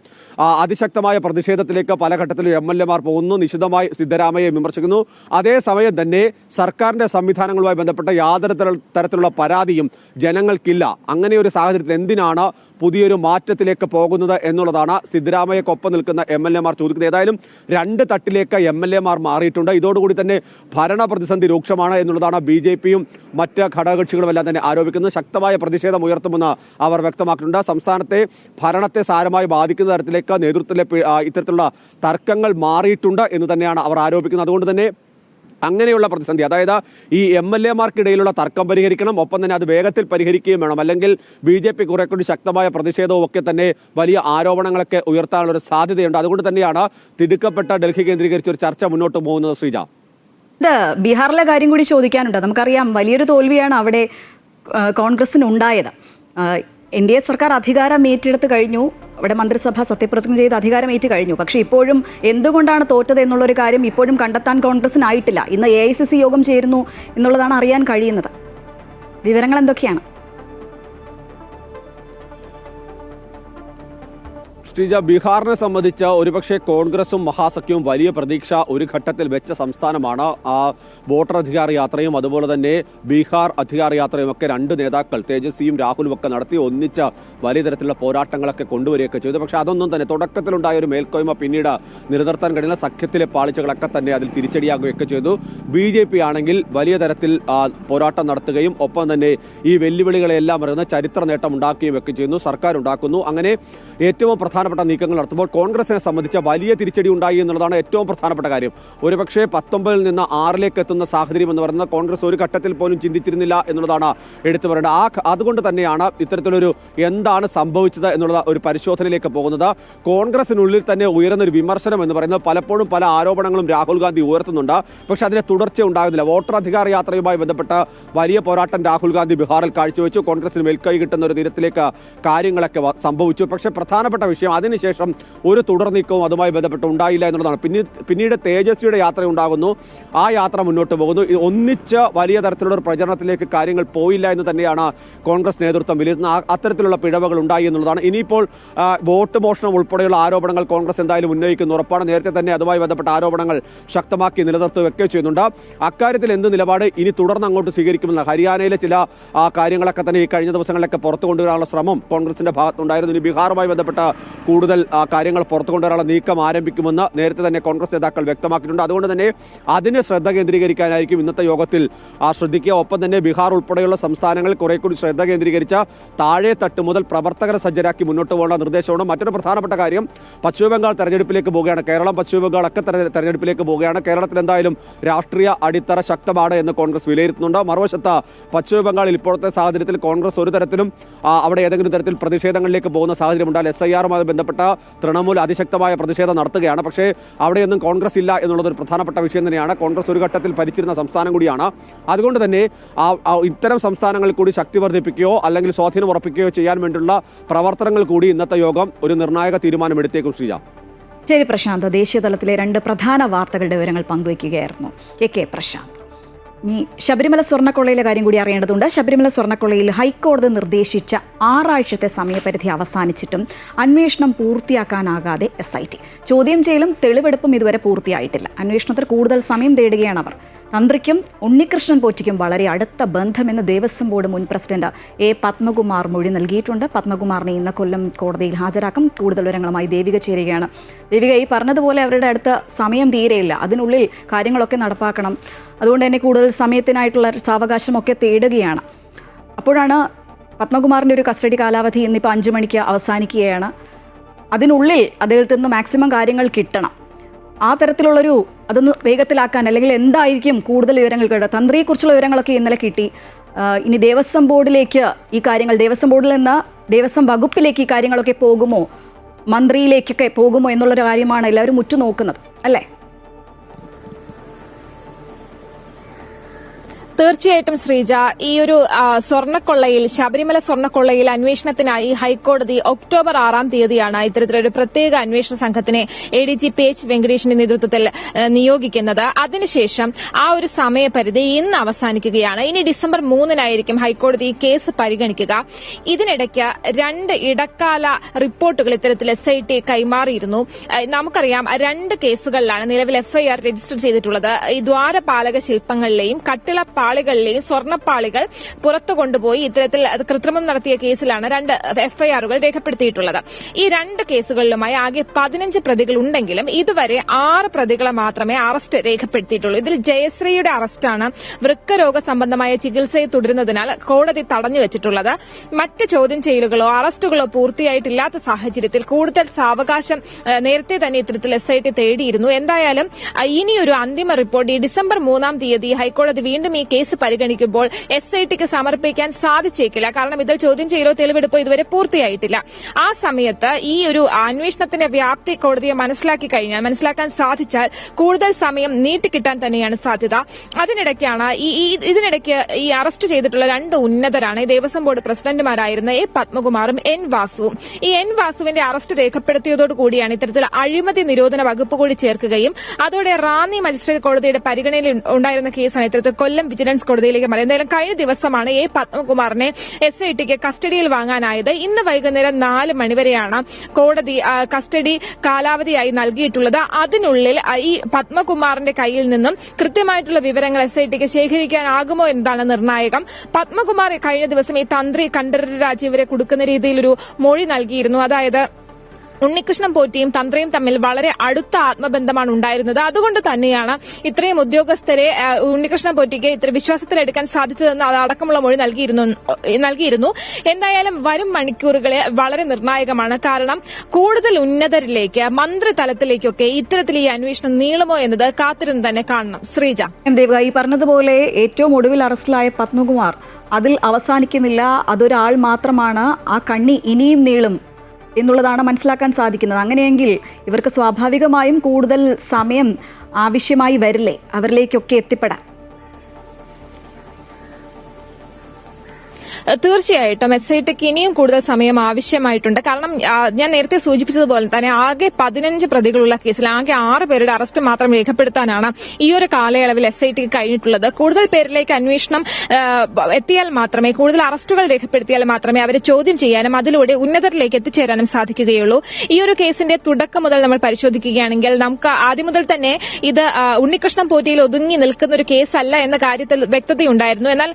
അതിശക്തമായ പ്രതിഷേധത്തിലേക്ക് പല ഘട്ടത്തിലും MLA മാർ പോകുന്നു. നിശിതമായി സിദ്ധരാമയ്യയെ വിമർശിക്കുന്നു. അതേസമയം തന്നെ സർക്കാരിന്റെ സംവിധാനങ്ങളുമായി ബന്ധപ്പെട്ട യാതൊരു തരത്തിലുള്ള പരാതിയും ജനങ്ങൾക്കില്ല. അങ്ങനെ ഒരു സാഹചര്യത്തിൽ എന്തിനാണ് പുതിയൊരു മാറ്റത്തിലേക്ക് പോകുന്നത് എന്നുള്ളതാണ് സിദ്ധരാമയ്യക്കൊപ്പം നിൽക്കുന്ന MLA-മാർ ചോദിക്കുന്നത്. ഏതായാലും രണ്ട് തട്ടിലേക്ക് MLA-മാർ മാറിയിട്ടുണ്ട്. ഇതോടുകൂടി തന്നെ ഭരണ പ്രതിസന്ധി രൂക്ഷമാണ് എന്നുള്ളതാണ് BJP-യും മറ്റ് ഘടകകക്ഷികളുമെല്ലാം തന്നെ ആരോപിക്കുന്നത്. ശക്തമായ പ്രതിഷേധം ഉയർത്തുമെന്ന് അവർ വ്യക്തമാക്കിയിട്ടുണ്ട്. സംസ്ഥാനത്തെ ഭരണത്തെ സാരമായി ബാധിക്കുന്ന തരത്തിലേക്ക് നേതൃത്വത്തിലെ ഇത്തരത്തിലുള്ള തർക്കങ്ങൾ മാറിയിട്ടുണ്ട് എന്ന് തന്നെയാണ് അവർ ആരോപിക്കുന്നത്. അതുകൊണ്ട് തന്നെ അങ്ങനെയുള്ള പ്രതിസന്ധി, അതായത് ഈ MLA-മാർക്കിടയിലുള്ള തർക്കം പരിഹരിക്കണം, ഒപ്പം തന്നെ അത് വേഗത്തിൽ പരിഹരിക്കുകയും വേണം. അല്ലെങ്കിൽ BJP കുറെ കൂടി ശക്തമായ പ്രതിഷേധവും ഒക്കെ തന്നെ വലിയ ആരോപണങ്ങളൊക്കെ ഉയർത്താനുള്ള ഒരു സാധ്യതയുണ്ട്. അതുകൊണ്ട് തന്നെയാണ് തിടുക്കപ്പെട്ട ഡൽഹി കേന്ദ്രീകരിച്ച് ഒരു ചർച്ച മുന്നോട്ട് പോകുന്നത്. ശ്രീജ, ഇത് ബീഹാറിലെ കാര്യം കൂടി ചോദിക്കാനുണ്ട്. നമുക്കറിയാം വലിയൊരു തോൽവിയാണ് അവിടെ കോൺഗ്രസിനുണ്ടായത്. NDA സർക്കാർ അധികാരം ഏറ്റെടുത്ത് കഴിഞ്ഞു, അവിടെ മന്ത്രിസഭ സത്യപ്രതിജ്ഞ ചെയ്ത് അധികാരമേറ്റ് കഴിഞ്ഞു. പക്ഷേ ഇപ്പോഴും എന്തുകൊണ്ടാണ് തോറ്റത് എന്നുള്ളൊരു കാര്യം ഇപ്പോഴും കണ്ടെത്താൻ കോൺഗ്രസിനായിട്ടില്ല. ഇന്ന് AICC യോഗം ചേരുന്നു എന്നുള്ളതാണ് അറിയാൻ കഴിയുന്നത്. വിവരങ്ങൾ എന്തൊക്കെയാണ്? ശ്രീജ, ബീഹാറിനെ സംബന്ധിച്ച് ഒരുപക്ഷെ കോൺഗ്രസും മഹാസഖ്യവും വലിയ പ്രതീക്ഷ ഒരു ഘട്ടത്തിൽ വെച്ച സംസ്ഥാനമാണ്. ആ വോട്ടർ അധികാര യാത്രയും അതുപോലെ തന്നെ ബീഹാർ അധികാര യാത്രയും ഒക്കെ രണ്ട് നേതാക്കൾ തേജസ്വിയും രാഹുലും ഒക്കെ നടത്തി ഒന്നിച്ച് വലിയ തരത്തിലുള്ള പോരാട്ടങ്ങളൊക്കെ കൊണ്ടുവരികയൊക്കെ ചെയ്തു. പക്ഷെ അതൊന്നും തന്നെ തുടക്കത്തിലുണ്ടായ ഒരു മേൽക്കോയ്മ പിന്നീട് നിലനിർത്താൻ കഴിയുന്ന സഖ്യത്തിലെ പാളിച്ചകളൊക്കെ തന്നെ അതിൽ തിരിച്ചടിയാകുകയൊക്കെ ചെയ്തു. BJP ആണെങ്കിൽ വലിയ തരത്തിൽ പോരാട്ടം നടത്തുകയും ഒപ്പം തന്നെ ഈ വെല്ലുവിളികളെല്ലാം അറിയുന്ന ചരിത്ര നേട്ടം ഉണ്ടാക്കുകയും ഒക്കെ ചെയ്യുന്നു, സർക്കാർ ഉണ്ടാക്കുന്നു. അങ്ങനെ ഏറ്റവും പ്രധാനപ്പെട്ട നീക്കങ്ങൾ നടത്തുമ്പോൾ കോൺഗ്രസിനെ സംബന്ധിച്ച വലിയ തിരിച്ചടി ഉണ്ടായി എന്നുള്ളതാണ് ഏറ്റവും പ്രധാനപ്പെട്ട കാര്യം. ഒരുപക്ഷെ 19-ൽ നിന്ന് 6-ലേക്ക് എത്തുന്ന സാഹചര്യം എന്ന് പറയുന്നത് കോൺഗ്രസ് ഒരു ഘട്ടത്തിൽ പോലും ചിന്തിച്ചിരുന്നില്ല എന്നുള്ളതാണ് എടുത്തു പറയേണ്ടത്. അതുകൊണ്ട് തന്നെയാണ് ഇത്തരത്തിലൊരു എന്താണ് സംഭവിച്ചത് എന്നുള്ള ഒരു പരിശോധനയിലേക്ക് പോകുന്നത്. കോൺഗ്രസിനുള്ളിൽ തന്നെ ഉയർന്നൊരു വിമർശനം എന്ന് പറയുന്നത് പലപ്പോഴും പല ആരോപണങ്ങളും രാഹുൽ ഗാന്ധി ഉയർത്തുന്നുണ്ട്. പക്ഷെ അതിന് തുടർച്ച ഉണ്ടാകുന്നില്ല. വോട്ടർ അധികാര യാത്രയുമായി ബന്ധപ്പെട്ട വലിയ പോരാട്ടം രാഹുൽ ഗാന്ധി ബീഹാറിൽ കാഴ്ചവെച്ചു. കോൺഗ്രസിന് മേൽക്കൈ കിട്ടുന്ന ഒരു തീരത്തിലേക്ക് കാര്യങ്ങളൊക്കെ സംഭവിച്ചു. പക്ഷേ പ്രധാനപ്പെട്ട വിഷയം അതിനുശേഷം ഒരു തുടർ നീക്കവും അതുമായി ബന്ധപ്പെട്ട് ഉണ്ടായില്ല എന്നുള്ളതാണ്. പിന്നീട് തേജസ്വിയുടെ യാത്ര ഉണ്ടാകുന്നു, ആ യാത്ര മുന്നോട്ട് പോകുന്നു. ഒന്നിച്ച് വലിയ തരത്തിലുള്ള ഒരു പ്രചരണത്തിലേക്ക് കാര്യങ്ങൾ പോയില്ല എന്ന് തന്നെയാണ് കോൺഗ്രസ് നേതൃത്വം വിലയിരുത്തുന്നത്. അത്തരത്തിലുള്ള പിഴവുകൾ ഉണ്ടായി എന്നുള്ളതാണ്. ഇനിയിപ്പോൾ വോട്ട് മോഷണം ഉൾപ്പെടെയുള്ള ആരോപണങ്ങൾ കോൺഗ്രസ് എന്തായാലും ഉന്നയിക്കുന്നു ഉറപ്പാണ്. നേരത്തെ തന്നെ അതുമായി ബന്ധപ്പെട്ട ആരോപണങ്ങൾ ശക്തമാക്കി നിലനിർത്തുകയൊക്കെ ചെയ്യുന്നുണ്ട്. അക്കാര്യത്തിൽ എന്ത് നിലപാട് ഇനി തുടർന്ന് അങ്ങോട്ട് സ്വീകരിക്കുമെന്ന് ഹരിയാനയിലെ ചില കാര്യങ്ങളൊക്കെ തന്നെ ഈ കഴിഞ്ഞ ദിവസങ്ങളിലൊക്കെ പുറത്തു കൊണ്ടുവരാനുള്ള ശ്രമം കോൺഗ്രസിന്റെ ഭാഗത്തുണ്ടായിരുന്നു. ഇനി ബീഹാറുമായി ബന്ധപ്പെട്ട കൂടുതൽ കാര്യങ്ങൾ പുറത്തു കൊണ്ടുവരാനുള്ള നീക്കം ആരംഭിക്കുമെന്ന് നേരത്തെ തന്നെ കോൺഗ്രസ് നേതാക്കൾ വ്യക്തമാക്കിയിട്ടുണ്ട്. അതുകൊണ്ട് തന്നെ അതിന് ശ്രദ്ധ കേന്ദ്രീകരിക്കാനായിരിക്കും ഇന്നത്തെ യോഗത്തിൽ ശ്രദ്ധിക്കുക. ഒപ്പം തന്നെ ബീഹാർ ഉൾപ്പെടെയുള്ള സംസ്ഥാനങ്ങളിൽ കുറെ കൂടി ശ്രദ്ധ കേന്ദ്രീകരിച്ച താഴെ തട്ട് മുതൽ പ്രവർത്തകരെ സജ്ജരാക്കി മുന്നോട്ട് പോകേണ്ട നിർദ്ദേശമാണ്. മറ്റൊരു പ്രധാനപ്പെട്ട കാര്യം, പശ്ചിമബംഗാൾ തെരഞ്ഞെടുപ്പിലേക്ക് പോവുകയാണ്. കേരളം, പശ്ചിമബംഗാൾ ഒക്കെ തെരഞ്ഞെടുപ്പിലേക്ക് പോവുകയാണ്. കേരളത്തിൽ എന്തായാലും രാഷ്ട്രീയ അടിത്തറ ശക്തമാണ് എന്ന് കോൺഗ്രസ് വിലയിരുത്തുന്നുണ്ട്. മറുവശത്ത് പശ്ചിമബംഗാളിൽ ഇപ്പോഴത്തെ സാഹചര്യത്തിൽ കോൺഗ്രസ് ഒരു തരത്തിലും അവിടെ ഏതെങ്കിലും തരത്തിൽ പ്രതിഷേധങ്ങളിലേക്ക് പോകുന്ന സാഹചര്യം ഉണ്ടായാൽ SIR-മായി ബന്ധപ്പെട്ട തൃണമൂൽ അതിശക്തമായ പ്രതിഷേധം നടത്തുകയാണ്. പക്ഷേ അവിടെയൊന്നും കോൺഗ്രസ് ഇല്ല എന്നുള്ളതൊരു പ്രധാനപ്പെട്ട വിഷയം തന്നെയാണ്. കോൺഗ്രസ് ഒരു ഘട്ടത്തിൽ ഭരിച്ചിരുന്ന സംസ്ഥാനം കൂടിയാണ്. അതുകൊണ്ട് തന്നെ ഇത്തരം സംസ്ഥാനങ്ങളിൽ കൂടി ശക്തി വർദ്ധിപ്പിക്കുകയോ അല്ലെങ്കിൽ സ്വാധീനം ഉറപ്പിക്കുകയോ ചെയ്യാൻ വേണ്ടിയുള്ള പ്രവർത്തനങ്ങൾ കൂടി ഇന്നത്തെ യോഗം ഒരു നിർണായക തീരുമാനമെടുത്തേക്കും. ശ്രീജ, ശരി പ്രശാന്ത്, ദേശീയ തലത്തിലെ രണ്ട് പ്രധാന വാർത്തകളുടെ വിവരങ്ങൾ പങ്കുവയ്ക്കുകയായിരുന്നു KK പ്രശാന്ത്. ഇനി ശബരിമല സ്വർണ്ണക്കൊള്ളയിലെ കാര്യം കൂടി അറിയേണ്ടതുണ്ട്. ശബരിമല സ്വർണ്ണക്കൊള്ളയിൽ ഹൈക്കോടതി നിർദ്ദേശിച്ച 6 ആഴ്ചത്തെ സമയപരിധി അവസാനിച്ചിട്ടും അന്വേഷണം പൂർത്തിയാക്കാനാകാതെ SIT. ചോദ്യം ചെയ്യലും തെളിവെടുപ്പും ഇതുവരെ പൂർത്തിയായിട്ടില്ല. അന്വേഷണത്തിൽ കൂടുതൽ സമയം തേടുകയാണ് അവർ. തന്ത്രിക്കും ഉണ്ണികൃഷ്ണൻ പോറ്റിക്കും വളരെ അടുത്ത ബന്ധമെന്ന് ദേവസ്വം ബോർഡ് മുൻ പ്രസിഡന്റ് A. പത്മകുമാർ മൊഴി നൽകിയിട്ടുണ്ട്. പത്മകുമാറിനെ ഇന്ന് കൊല്ലം കോടതിയിൽ ഹാജരാക്കും. കൂടുതൽ വിവരങ്ങളുമായി ദേവിക ചേരുകയാണ്. ദേവിക, ഈ പറഞ്ഞതുപോലെ അവരുടെ അടുത്ത സമയം തീരെയില്ല, അതിനുള്ളിൽ കാര്യങ്ങളൊക്കെ നടപ്പാക്കണം. അതുകൊണ്ട് തന്നെ കൂടുതൽ സമയത്തിനായിട്ടുള്ള സാവകാശമൊക്കെ തേടുകയാണ്. അപ്പോഴാണ് പത്മകുമാറിൻ്റെ ഒരു കസ്റ്റഡി കാലാവധി ഇന്നിപ്പോൾ 5 മണിക്ക് അവസാനിക്കുകയാണ്. അതിനുള്ളിൽ അദ്ദേഹത്തിൽ നിന്ന് മാക്സിമം കാര്യങ്ങൾ കിട്ടണം. ആ തരത്തിലുള്ളൊരു അതൊന്ന് വേഗത്തിലാക്കാൻ, അല്ലെങ്കിൽ എന്തായിരിക്കും കൂടുതൽ വിവരങ്ങൾ കേട്ടോ? തന്ത്രിയെക്കുറിച്ചുള്ള വിവരങ്ങളൊക്കെ ഇന്നലെ കിട്ടി. ഇനി ദേവസ്വം ബോർഡിലേക്ക് ഈ കാര്യങ്ങൾ, ദേവസ്വം ബോർഡിൽ നിന്ന് ദേവസ്വം വകുപ്പിലേക്ക് ഈ കാര്യങ്ങളൊക്കെ പോകുമോ, മന്ത്രിയിലേക്കൊക്കെ പോകുമോ എന്നുള്ളൊരു കാര്യമാണ് എല്ലാവരും ഉറ്റുനോക്കുന്നത്, അല്ലേ? തീർച്ചയായിട്ടും ശ്രീജ, ഈ ഒരു സ്വർണ്ണക്കൊള്ളയിൽ, ശബരിമല സ്വർണ്ണക്കൊള്ളയിൽ അന്വേഷണത്തിനായി ഹൈക്കോടതി ഒക്ടോബർ 6-ാം തീയതിയാണ് ഇത്തരത്തിലൊരു പ്രത്യേക അന്വേഷണ സംഘത്തിനെ ADGP H. വെങ്കടേഷിന്റെ നേതൃത്വത്തിൽ നിയോഗിക്കുന്നത്. അതിനുശേഷം ആ ഒരു സമയപരിധി ഇന്ന് അവസാനിക്കുകയാണ്. ഇനി ഡിസംബർ 3-നായിരിക്കും ഹൈക്കോടതി ഈ കേസ് പരിഗണിക്കുക. ഇതിനിടയ്ക്ക് 2 ഇടക്കാല റിപ്പോർട്ടുകൾ ഇത്തരത്തിൽ SIT കൈമാറിയിരുന്നു. നമുക്കറിയാം 2 കേസുകളിലാണ് നിലവിൽ FIR രജിസ്റ്റർ ചെയ്തിട്ടുള്ളത്. ഈ ദ്വാരപാലക ശില്പങ്ങളിലെയും കട്ടിളപ്പാളി പാളികളിലെയും സ്വർണ്ണപ്പാളികൾ പുറത്തു കൊണ്ടുപോയി ഇത്തരത്തിൽ കൃത്രിമം നടത്തിയ കേസിലാണ് 2 എഫ്ഐആറുകൾ രേഖപ്പെടുത്തിയിട്ടുള്ളത്. ഈ 2 കേസുകളിലുമായി ആകെ 15 പ്രതികൾ ഉണ്ടെങ്കിലും ഇതുവരെ 6 പ്രതികളെ മാത്രമേ അറസ്റ്റ് രേഖപ്പെടുത്തിയിട്ടുള്ളൂ. ഇതിൽ ജയശ്രീയുടെ അറസ്റ്റാണ് വൃക്കരോഗ സംബന്ധമായ ചികിത്സയെ തുടരുന്നതിനാൽ കോടതി തടഞ്ഞുവച്ചിട്ടുള്ളത്. മറ്റ് ചോദ്യം ചെയ്യലുകളോ അറസ്റ്റുകളോ പൂർത്തിയായിട്ടില്ലാത്ത സാഹചര്യത്തിൽ കൂടുതൽ സാവകാശം നേരത്തെ തന്നെ ഇത്തരത്തിൽ SIT തേടിയിരുന്നു. എന്തായാലും ഇനിയൊരു അന്തിമ റിപ്പോർട്ട് ഈ ഡിസംബർ 3-ാം തീയതി ഹൈക്കോടതി വീണ്ടും ഈ കേസ് പരിഗണിക്കുമ്പോൾ SITക്ക് സമർപ്പിക്കാൻ സാധിച്ചേക്കില്ല. കാരണം ഇതിൽ ചോദ്യം ചെയ്യലോ തെളിവെടുപ്പോ ഇതുവരെ പൂർത്തിയായിട്ടില്ല. ആ സമയത്ത് ഈ ഒരു അന്വേഷണത്തിന്റെ വ്യാപ്തി കോടതിയെ മനസ്സിലാക്കാൻ സാധിച്ചാൽ കൂടുതൽ സമയം നീട്ടിക്കിട്ടാൻ തന്നെയാണ് സാധ്യത. അതിനിടയ്ക്കാണ് ഇതിനിടയ്ക്ക് ഈ അറസ്റ്റ് ചെയ്തിട്ടുള്ള 2 ഉന്നതരാണ് ദേവസ്വം ബോർഡ് പ്രസിഡന്റുമാരായിരുന്ന A. പത്മകുമാറും N. വാസുവും. ഈ N. വാസുവിന്റെ അറസ്റ്റ് രേഖപ്പെടുത്തിയതോടുകൂടിയാണ് ഇത്തരത്തിൽ അഴിമതി നിരോധന വകുപ്പ് കൂടി ചേർക്കുകയും അതോടെ റാന്നി മജിസ്ട്രേറ്റ് കോടതിയുടെ പരിഗണനയിൽ ഉണ്ടായിരുന്ന കേസാണ് ഇത്തരത്തിൽ കൊല്ലം വിജിലൻസ് കോടതിയിലേക്ക് മാറിയത്. എന്തായാലും കഴിഞ്ഞ ദിവസമാണ് A. പത്മകുമാറിനെ SITക്ക് കസ്റ്റഡിയിൽ വാങ്ങാനായത്. ഇന്ന് വൈകുന്നേരം 4 മണിവരെയാണ് കോടതി കസ്റ്റഡി കാലാവധിയായി നൽകിയിട്ടുള്ളത്. അതിനുള്ളിൽ ഈ പത്മകുമാറിന്റെ കയ്യിൽ നിന്നും കൃത്യമായിട്ടുള്ള വിവരങ്ങൾ SITക്ക് ശേഖരിക്കാനാകുമോ എന്നതാണ് നിർണായകം. പത്മകുമാർ കഴിഞ്ഞ ദിവസം ഈ തന്ത്രി കണ്ഠരര് രാജീവരെ കൊടുക്കുന്ന രീതിയിൽ ഒരു മൊഴി നൽകിയിരുന്നു. അതായത് ഉണ്ണികൃഷ്ണൻ പോറ്റിയും തന്ത്രിയും തമ്മിൽ വളരെ അടുത്ത ആത്മബന്ധമാണ് ഉണ്ടായിരുന്നത്. അതുകൊണ്ട് തന്നെയാണ് ഇത്രയും ഉദ്യോഗസ്ഥരെ ഉണ്ണികൃഷ്ണൻ പോറ്റിക്ക് ഇത്ര വിശ്വാസത്തിലെടുക്കാൻ സാധിച്ചതെന്ന് അതടക്കമുള്ള മൊഴി നൽകിയിരുന്നു. എന്തായാലും വരും മണിക്കൂറുകളെ വളരെ നിർണായകമാണ്. കാരണം കൂടുതൽ ഉന്നതരിലേക്ക് മന്ത്രിതലത്തിലേക്കൊക്കെ ഇത്തരത്തിൽ ഈ അന്വേഷണം നീളുമോ എന്നത് കാത്തിരുന്ന് തന്നെ കാണണം. ശ്രീജ, ദേവിക, ഈ പറഞ്ഞതുപോലെ ഏറ്റവും ഒടുവിൽ അറസ്റ്റിലായ പത്മകുമാർ അതിൽ അവസാനിക്കുന്നില്ല. അതൊരാൾ മാത്രമാണ്. ആ കണ്ണി ഇനിയും നീളും എന്നുള്ളതാണ് മനസ്സിലാക്കാൻ സാധിക്കുന്നത്. അങ്ങനെയെങ്കിൽ ഇവർക്ക് സ്വാഭാവികമായും കൂടുതൽ സമയം ആവശ്യമായി വരില്ലേ അവരിലേക്കൊക്കെ എത്തിപ്പെടാൻ? തീർച്ചയായിട്ടും SITക്ക് ഇനിയും കൂടുതൽ സമയം ആവശ്യമായിട്ടുണ്ട്. കാരണം ഞാൻ നേരത്തെ സൂചിപ്പിച്ചതുപോലെ തന്നെ ആകെ 15 പ്രതികളുള്ള കേസിൽ ആകെ 6 പേരുടെ അറസ്റ്റ് മാത്രം രേഖപ്പെടുത്താനാണ് ഈ ഒരു കാലയളവിൽ SITക്ക് കഴിഞ്ഞിട്ടുള്ളത്. കൂടുതൽ പേരിലേക്ക് അന്വേഷണം എത്തിയാൽ മാത്രമേ, കൂടുതൽ അറസ്റ്റുകൾ രേഖപ്പെടുത്തിയാൽ മാത്രമേ അവരെ ചോദ്യം ചെയ്യാനും അതിലൂടെ ഉന്നതരിലേക്ക് എത്തിച്ചേരാനും സാധിക്കുകയുള്ളൂ. ഈ ഒരു കേസിന്റെ തുടക്കം മുതൽ നമ്മൾ പരിശോധിക്കുകയാണെങ്കിൽ നമുക്ക് ആദ്യം മുതൽ തന്നെ ഇത് ഉണ്ണികൃഷ്ണൻ പോറ്റിയിൽ ഒതുങ്ങി നിൽക്കുന്ന ഒരു കേസല്ല എന്ന കാര്യത്തിൽ വ്യക്തതയുണ്ടായിരുന്നു. എന്നാൽ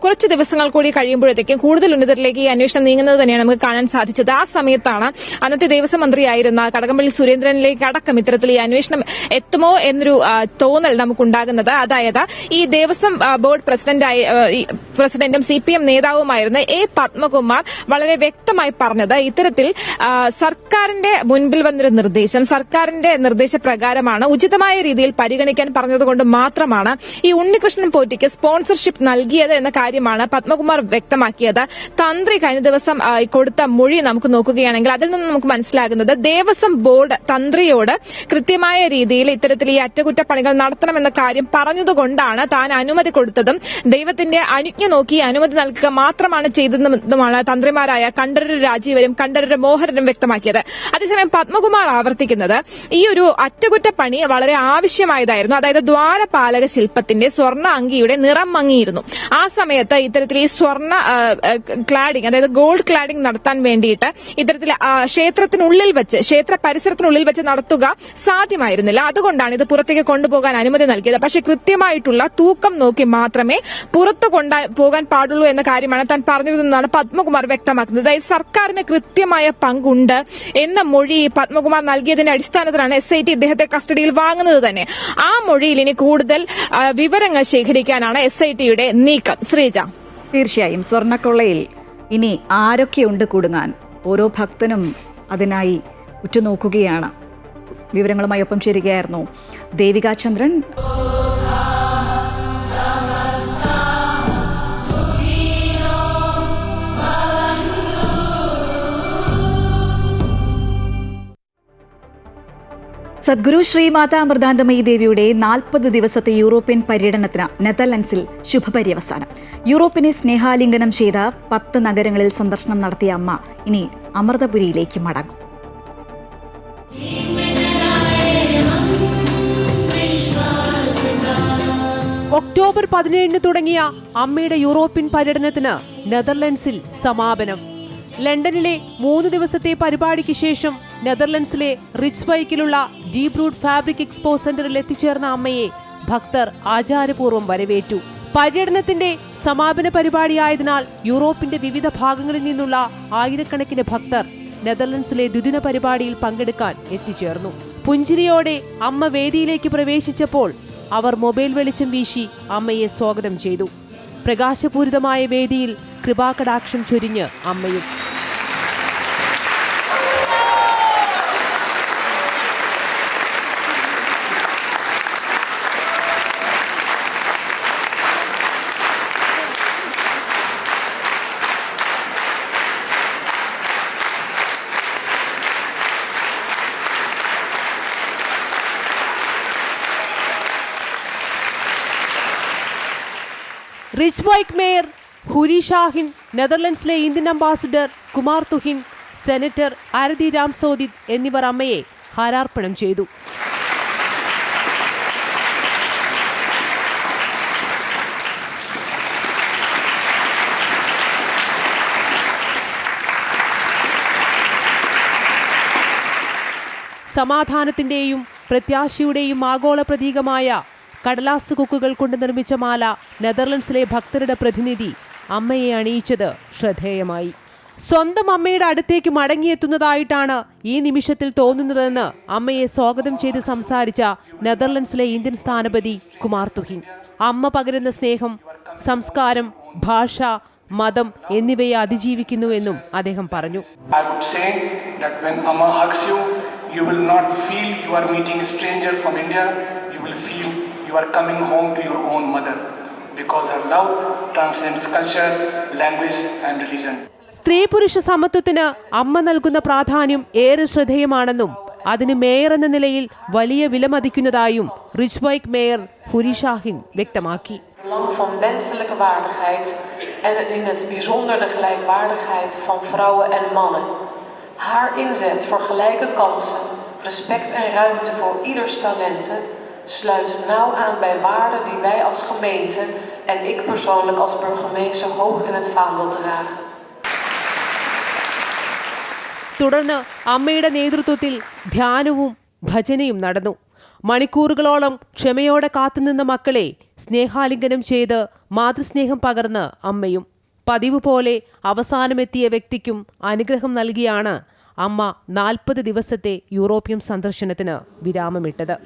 കുറച്ച് ദിവസങ്ങൾ കൂടി കഴിയുമ്പോൾ കൂടുതൽ ഉന്നതരിലേക്ക് ഈ അന്വേഷണം നീങ്ങുന്നത് തന്നെയാണ് നമുക്ക് കാണാൻ സാധിച്ചത്. ആ സമയത്താണ് അന്നത്തെ ദേവസ്വം മന്ത്രിയായിരുന്ന കടകംപള്ളി സുരേന്ദ്രനിലേക്ക് അടക്കം ഇത്തരത്തിൽ ഈ അന്വേഷണം എത്തുമോ എന്നൊരു തോന്നൽ നമുക്കുണ്ടാകുന്നത്. അതായത് ഈ ദേവസ്വം ബോർഡ് പ്രസിഡന്റും CPM നേതാവുമായിരുന്ന A. പത്മകുമാർ വളരെ വ്യക്തമായി പറഞ്ഞത് ഇത്തരത്തിൽ സർക്കാരിന്റെ മുൻപിൽ വന്നൊരു നിർദ്ദേശം, സർക്കാരിന്റെ നിർദ്ദേശപ്രകാരമാണ് ഉചിതമായ രീതിയിൽ പരിഗണിക്കാൻ പറഞ്ഞതുകൊണ്ട് മാത്രമാണ് ഈ ഉണ്ണികൃഷ്ണൻ പോറ്റിക്ക് സ്പോൺസർഷിപ്പ് നൽകിയത് എന്ന കാര്യമാണ് പത്മകുമാർ വ്യക്തമാക്കിയത്. തന്ത്രി കഴിഞ്ഞ ദിവസം കൊടുത്ത മൊഴി നമുക്ക് നോക്കുകയാണെങ്കിൽ അതിൽ നിന്ന് നമുക്ക് മനസ്സിലാകുന്നത് ദേവസ്വം ബോർഡ് തന്ത്രിയോട് കൃത്യമായ രീതിയിൽ ഇത്തരത്തിൽ ഈ അറ്റകുറ്റപ്പണികൾ നടത്തണമെന്ന കാര്യം പറഞ്ഞതുകൊണ്ടാണ് താൻ അനുമതി കൊടുത്തതും ദൈവത്തിന്റെ അനുജ്ഞ നോക്കി അനുമതി നൽകുക മാത്രമാണ് ചെയ്തതെന്നുമാണ് തന്ത്രിമാരായ കണ്ഠരര് രാജീവരും കണ്ഠരര് മോഹനരും വ്യക്തമാക്കിയത്. അതേസമയം പത്മകുമാർ ആവർത്തിക്കുന്നത് ഈ ഒരു അറ്റകുറ്റപ്പണി വളരെ ആവശ്യമായതായിരുന്നു. അതായത് ദ്വാരപാലക ശില്പത്തിന്റെ സ്വർണ്ണ അങ്കിയുടെ നിറം മങ്ങിയിരുന്നു. ആ സമയത്ത് ഇത്തരത്തിൽ ഈ സ്വർണ്ണ ക്ലാഡിംഗ്, അതായത് ഗോൾഡ് ക്ലാഡിംഗ് നടത്താൻ വേണ്ടിയിട്ട് ഇത്തരത്തിൽ ക്ഷേത്രത്തിനുള്ളിൽ വെച്ച്, ക്ഷേത്ര പരിസരത്തിനുള്ളിൽ വെച്ച് നടത്തുക സാധ്യമായിരുന്നില്ല. അതുകൊണ്ടാണ് ഇത് പുറത്തേക്ക് കൊണ്ടുപോകാൻ അനുമതി നൽകിയത്. പക്ഷേ കൃത്യമായിട്ടുള്ള തൂക്കം നോക്കി മാത്രമേ പുറത്തു കൊണ്ടുപോകാൻ പാടുള്ളൂ എന്ന കാര്യമാണ് താൻ പറഞ്ഞതെന്നാണ് പത്മകുമാർ വ്യക്തമാക്കുന്നത്. അതായത് സർക്കാരിന് കൃത്യമായ പങ്കുണ്ട് എന്ന മൊഴി പത്മകുമാർ നൽകിയതിന്റെ അടിസ്ഥാനത്തിലാണ് SIT ഇദ്ദേഹത്തെ കസ്റ്റഡിയിൽ വാങ്ങുന്നത് തന്നെ. ആ മൊഴിയിൽ ഇനി കൂടുതൽ വിവരങ്ങൾ ശേഖരിക്കാനാണ് SITയുടെ നീക്കം. ശ്രീജ, തീർച്ചയായും സ്വർണ്ണക്കൊള്ളയിൽ ഇനി ആരൊക്കെയുണ്ട് കുടുങ്ങാൻ? ഓരോ ഭക്തനും അതിനായി ഉറ്റുനോക്കുകയാണ്. വിവരങ്ങളുമായി ഒപ്പം ചേരുകയായിരുന്നു ദേവിക ചന്ദ്രൻ. സദ്ഗുരു ശ്രീമാതാ അമൃതാനന്ദമയി ദേവിയുടെ 40 ദിവസത്തെ യൂറോപ്യൻ പര്യടനത്തിന് നെതർലൻഡ്സിൽ ശുഭപര്യവസാനം. യൂറോപ്പിനെ സ്നേഹാലിംഗനം ചെയ്ത 10 നഗരങ്ങളിൽ സന്ദർശനം നടത്തിയ അമ്മ ഇനി അമൃതപുരിയിലേക്ക് മടങ്ങും. ഒക്ടോബർ 17 തുടങ്ങിയ അമ്മയുടെ യൂറോപ്യൻ പര്യടനത്തിന് നെതർലൻഡ്സിൽ സമാപനം. ലണ്ടനിലെ 3 ദിവസത്തെ പരിപാടിക്ക് ശേഷം നെതർലൻഡ്സിലെ റിച്ച്വൈക്കിലുള്ള ഡീപ് റൂട്ട് ഫാബ്രിക് എക്സ്പോ സെന്ററിൽ എത്തിച്ചേർന്ന അമ്മയെ ഭക്തർ ആചാരപൂർവ്വം വരവേറ്റു. പര്യടനത്തിന്റെ സമാപന പരിപാടിയായതിനാൽ യൂറോപ്പിന്റെ വിവിധ ഭാഗങ്ങളിൽ നിന്നുള്ള ആയിരക്കണക്കിന് ഭക്തർ നെതർലൻഡ്സിലെ ദ്വിദിന പരിപാടിയിൽ പങ്കെടുക്കാൻ എത്തിച്ചേർന്നു. പുഞ്ചിരിയോടെ അമ്മ വേദിയിലേക്ക് പ്രവേശിച്ചപ്പോൾ അവർ മൊബൈൽ വെളിച്ചം വീശി അമ്മയെ സ്വാഗതം ചെയ്തു. പ്രകാശപൂരിതമായ വേദിയിൽ കൃപാകടാക്ഷം ചൊരിഞ്ഞ് അമ്മയും. റിച്ച്ബോയ്ക്ക് മേയർ ഹുരി ഷാഹിൻ, നെതർലൻഡ്സിലെ Indian ambassador Kumar Tuhin, senator Aarti Ramsodit എന്നിവർ അമ്മയെ ഹാരാർപ്പണം ചെയ്തു. സമാധാനത്തിന്റെയും പ്രത്യാശയുടെയും ആഗോള പ്രതീകമായ കടലാസ് കൊക്കുകൾ കൊണ്ട് നിർമ്മിച്ച മാല നെതർലൻഡ്സിലെ ഭക്തരുടെ പ്രതിനിധി അമ്മയെ അണിയിച്ചത് ശ്രദ്ധേയമായി. സ്വന്തം അമ്മയുടെ അടുത്തേക്ക് മടങ്ങിയെത്തുന്നതായിട്ടാണ് ഈ നിമിഷത്തിൽ തോന്നുന്നതെന്ന് അമ്മയെ സ്വാഗതം ചെയ്ത് സംസാരിച്ച നെതർലൻഡ്സിലെ ഇന്ത്യൻ സ്ഥാനപതി കുമാർ തുഹിൻ. അമ്മ പകരുന്ന സ്നേഹം സംസ്കാരം, ഭാഷ, മതം എന്നിവയെ അതിജീവിക്കുന്നുവെന്നും അദ്ദേഹം പറഞ്ഞു. You will not feel you are meeting a stranger from India. You will feel you are coming home to your own mother, because her love transcends culture, language and religion. സ്ത്രീ പുരുഷ സമത്വത്തിന് അമ്മ നൽകുന്ന പ്രാധാന്യം ഏറെ ശ്രദ്ധേയമാണെന്നും അതിന് മേയർ എന്ന നിലയിൽ വലിയ വിലമതിക്കുന്നതായും റിച്ച്ബോയ്ക്ക് മേയർ ഹുരി ഷാഹിൻ വ്യക്തമാക്കി. Belang van menselijke waardigheid en in het bijzonder de gelijkwaardigheid van vrouwen en mannen. Haar inzet voor gelijke kansen, respect en ruimte voor ieders talenten sluit nauw aan bij waarden die wij als gemeente en ik persoonlijk als burgemeester hoog in het vaandel dragen. തുടർന്ന് അമ്മയുടെ നേതൃത്വത്തിൽ ധ്യാനവും ഭജനയും നടന്നു. മണിക്കൂറുകളോളം ക്ഷമയോടെ കാത്തുനിന്ന മക്കളെ സ്നേഹാലിംഗനം ചെയ്ത് മാതൃസ്നേഹം പകർന്ന് അമ്മയും. പതിവ് പോലെ അവസാനമെത്തിയ വ്യക്തിക്കും അനുഗ്രഹം നൽകിയാണ് അമ്മ 40 ദിവസത്തെ യൂറോപ്യൻ സന്ദർശനത്തിന് വിരാമമിട്ടത്.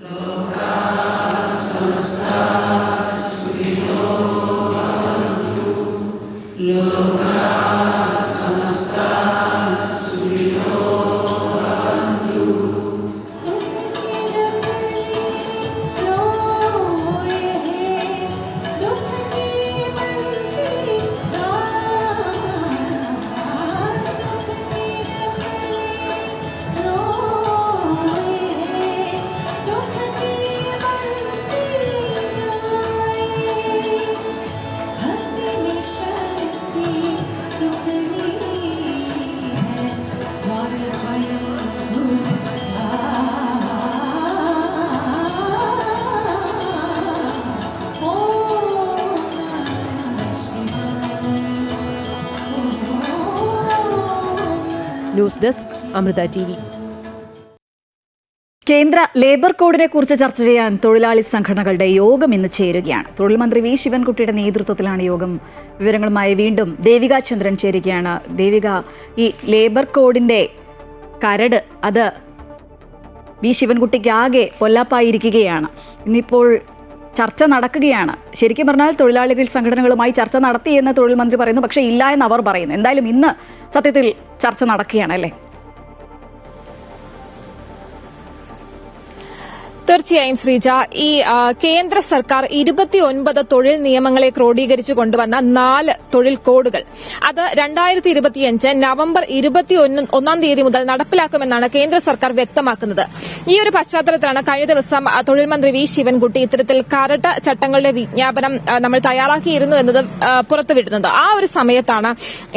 News desk Amrita TV. കേന്ദ്ര ലേബർ കോഡിനെ കുറിച്ച് ചർച്ച ചെയ്യാൻ തൊഴിലാളി സംഘടനകളുടെ യോഗം ഇന്ന് ചേരുകയാണ്. തൊഴിൽ മന്ത്രി വി ശിവൻകുട്ടിയുടെ നേതൃത്വത്തിലാണ് യോഗം. വിവരങ്ങളുമായി വീണ്ടും ദേവിക ചന്ദ്രൻ ചേരുകയാണ്. ദേവിക, ഈ ലേബർ കോഡിന്റെ കരട് അത് വി ശിവൻകുട്ടിക്ക് ആകെ പൊല്ലാപ്പായിരിക്കുകയാണ്. ഇന്നിപ്പോൾ ചർച്ച നടക്കുകയാണ്. ശരിക്കും പറഞ്ഞാൽ തൊഴിലാളികൾ സംഘടനകളുമായി ചർച്ച നടത്തിയെന്ന് തൊഴിൽ മന്ത്രി പറയുന്നു, പക്ഷേ ഇല്ല എന്ന് അവർ പറയുന്നു. എന്തായാലും ഇന്ന് സത്യത്തിൽ ചർച്ച നടക്കുകയാണ് അല്ലേ? തീർച്ചയായും ശ്രീജ, ഈ കേന്ദ്ര സർക്കാർ 29 തൊഴിൽ നിയമങ്ങളെ ക്രോഡീകരിച്ചു കൊണ്ടുവന്ന 4 തൊഴിൽ കോഡുകൾ അത് 2025 നവംബർ 21 തീയതി മുതൽ നടപ്പിലാക്കുമെന്നാണ് കേന്ദ്ര സർക്കാർ വ്യക്തമാക്കുന്നത്. ഈ ഒരു പശ്ചാത്തലത്തിലാണ് കഴിഞ്ഞ ദിവസം തൊഴിൽ മന്ത്രി വി ശിവൻകുട്ടി ഇത്തരത്തിൽ കരട് ചട്ടങ്ങളുടെ വിജ്ഞാപനം നമ്മൾ തയ്യാറാക്കിയിരുന്നു എന്നത് പുറത്തുവിടുന്നത്. ആ ഒരു സമയത്താണ്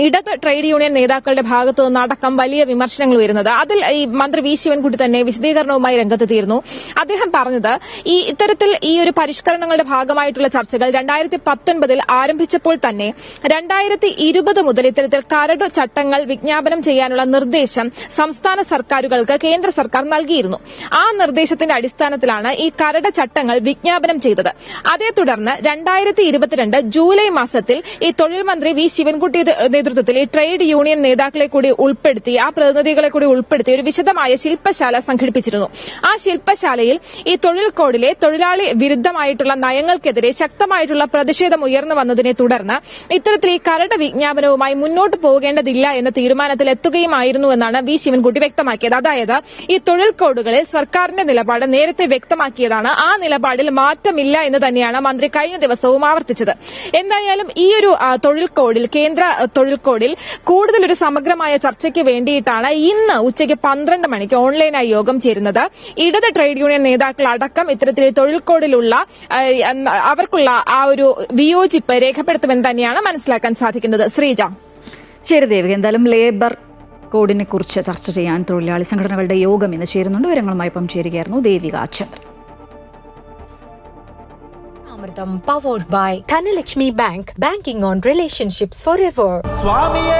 ഇടത് ട്രേഡ് യൂണിയൻ നേതാക്കളുടെ ഭാഗത്തു നിന്നടക്കം വലിയ വിമർശനങ്ങൾ വരുന്നത്. അതിൽ ഈ മന്ത്രി വി ശിവൻകുട്ടി തന്നെ വിശദീകരണവുമായി രംഗത്തെത്തിയിരുന്നു. അദ്ദേഹം അദ്ദേഹം പറഞ്ഞത് ഇത്തരത്തിൽ ഈ ഒരു പരിഷ്കരണങ്ങളുടെ ഭാഗമായിട്ടുള്ള ചർച്ചകൾ 2019 ആരംഭിച്ചപ്പോൾ തന്നെ 2020 മുതൽ ഇത്തരത്തിൽ കരട് ചട്ടങ്ങൾ വിജ്ഞാപനം ചെയ്യാനുള്ള നിർദ്ദേശം സംസ്ഥാന സർക്കാരുകൾക്ക് കേന്ദ്ര സർക്കാർ നൽകിയിരുന്നു. ആ നിർദ്ദേശത്തിന്റെ അടിസ്ഥാനത്തിലാണ് ഈ കരട് ചട്ടങ്ങൾ വിജ്ഞാപനം ചെയ്തത്. അതേ തുടർന്ന് 2022 ജൂലൈ മാസത്തിൽ ഈ തൊഴിൽ മന്ത്രി വി ശിവൻകുട്ടിയുടെ നേതൃത്വത്തിൽ ഈ ട്രേഡ് യൂണിയൻ നേതാക്കളെ കൂടി ഉൾപ്പെടുത്തി, ആ പ്രതിനിധികളെ കൂടി ഉൾപ്പെടുത്തി ഒരു വിശദമായ ശില്പശാല സംഘടിപ്പിച്ചിരുന്നു. ആ ശില്പശാലയിൽ ഈ തൊഴിൽ കോഡിലെ തൊഴിലാളി വിരുദ്ധമായിട്ടുള്ള നയങ്ങൾക്കെതിരെ ശക്തമായിട്ടുള്ള പ്രതിഷേധം ഉയർന്നു വന്നതിനെ തുടർന്ന് ഇത്തരത്തിൽ ഈ കരട് വിജ്ഞാപനവുമായി മുന്നോട്ട് പോകേണ്ടതില്ല എന്ന തീരുമാനത്തിൽ എത്തുകയുമായിരുന്നു എന്നാണ് വി ശിവൻകുട്ടി വ്യക്തമാക്കിയത്. അതായത് ഈ തൊഴിൽ കോഡുകളിൽ സർക്കാരിന്റെ നിലപാട് നേരത്തെ വ്യക്തമാക്കിയതാണ്. ആ നിലപാടിൽ മാറ്റമില്ല എന്ന് തന്നെയാണ് മന്ത്രി കഴിഞ്ഞ ദിവസവും ആവർത്തിച്ചത്. എന്തായാലും ഈ ഒരു തൊഴിൽ കോഡിൽ, കേന്ദ്ര തൊഴിൽ കോഡിൽ കൂടുതൽ ഒരു സമഗ്രമായ ചർച്ചയ്ക്ക് വേണ്ടിയിട്ടാണ് ഇന്ന് ഉച്ചയ്ക്ക് 12 മണിക്ക് ഓൺലൈനായി യോഗം ചേരുന്നത്. ഇടത് ട്രേഡ് യൂണിയൻ നേതാക്കൾ അടക്കം ഇത്തരത്തിൽ തൊഴിൽ കോഡിലുള്ള അവർക്കുള്ള ആ ഒരു വിയോജിപ്പ് രേഖപ്പെടുത്തുമെന്ന് തന്നെയാണ് മനസ്സിലാക്കാൻ സാധിക്കുന്നത്. ശ്രീജ. ശരി ദേവിക, എന്തായാലും ലേബർ കോഡിനെ കുറിച്ച് ചർച്ച ചെയ്യാൻ തൊഴിലാളി സംഘടനകളുടെ യോഗം ഇന്ന് ചേരുന്നുണ്ട്. വിവരങ്ങളുമായി ഇപ്പം ചേരുകയായിരുന്നു ദേവിക ചന്ദ്രൻ. Amritam powered by Dhanalakshmi Bank, banking on relationships forever. Swamiye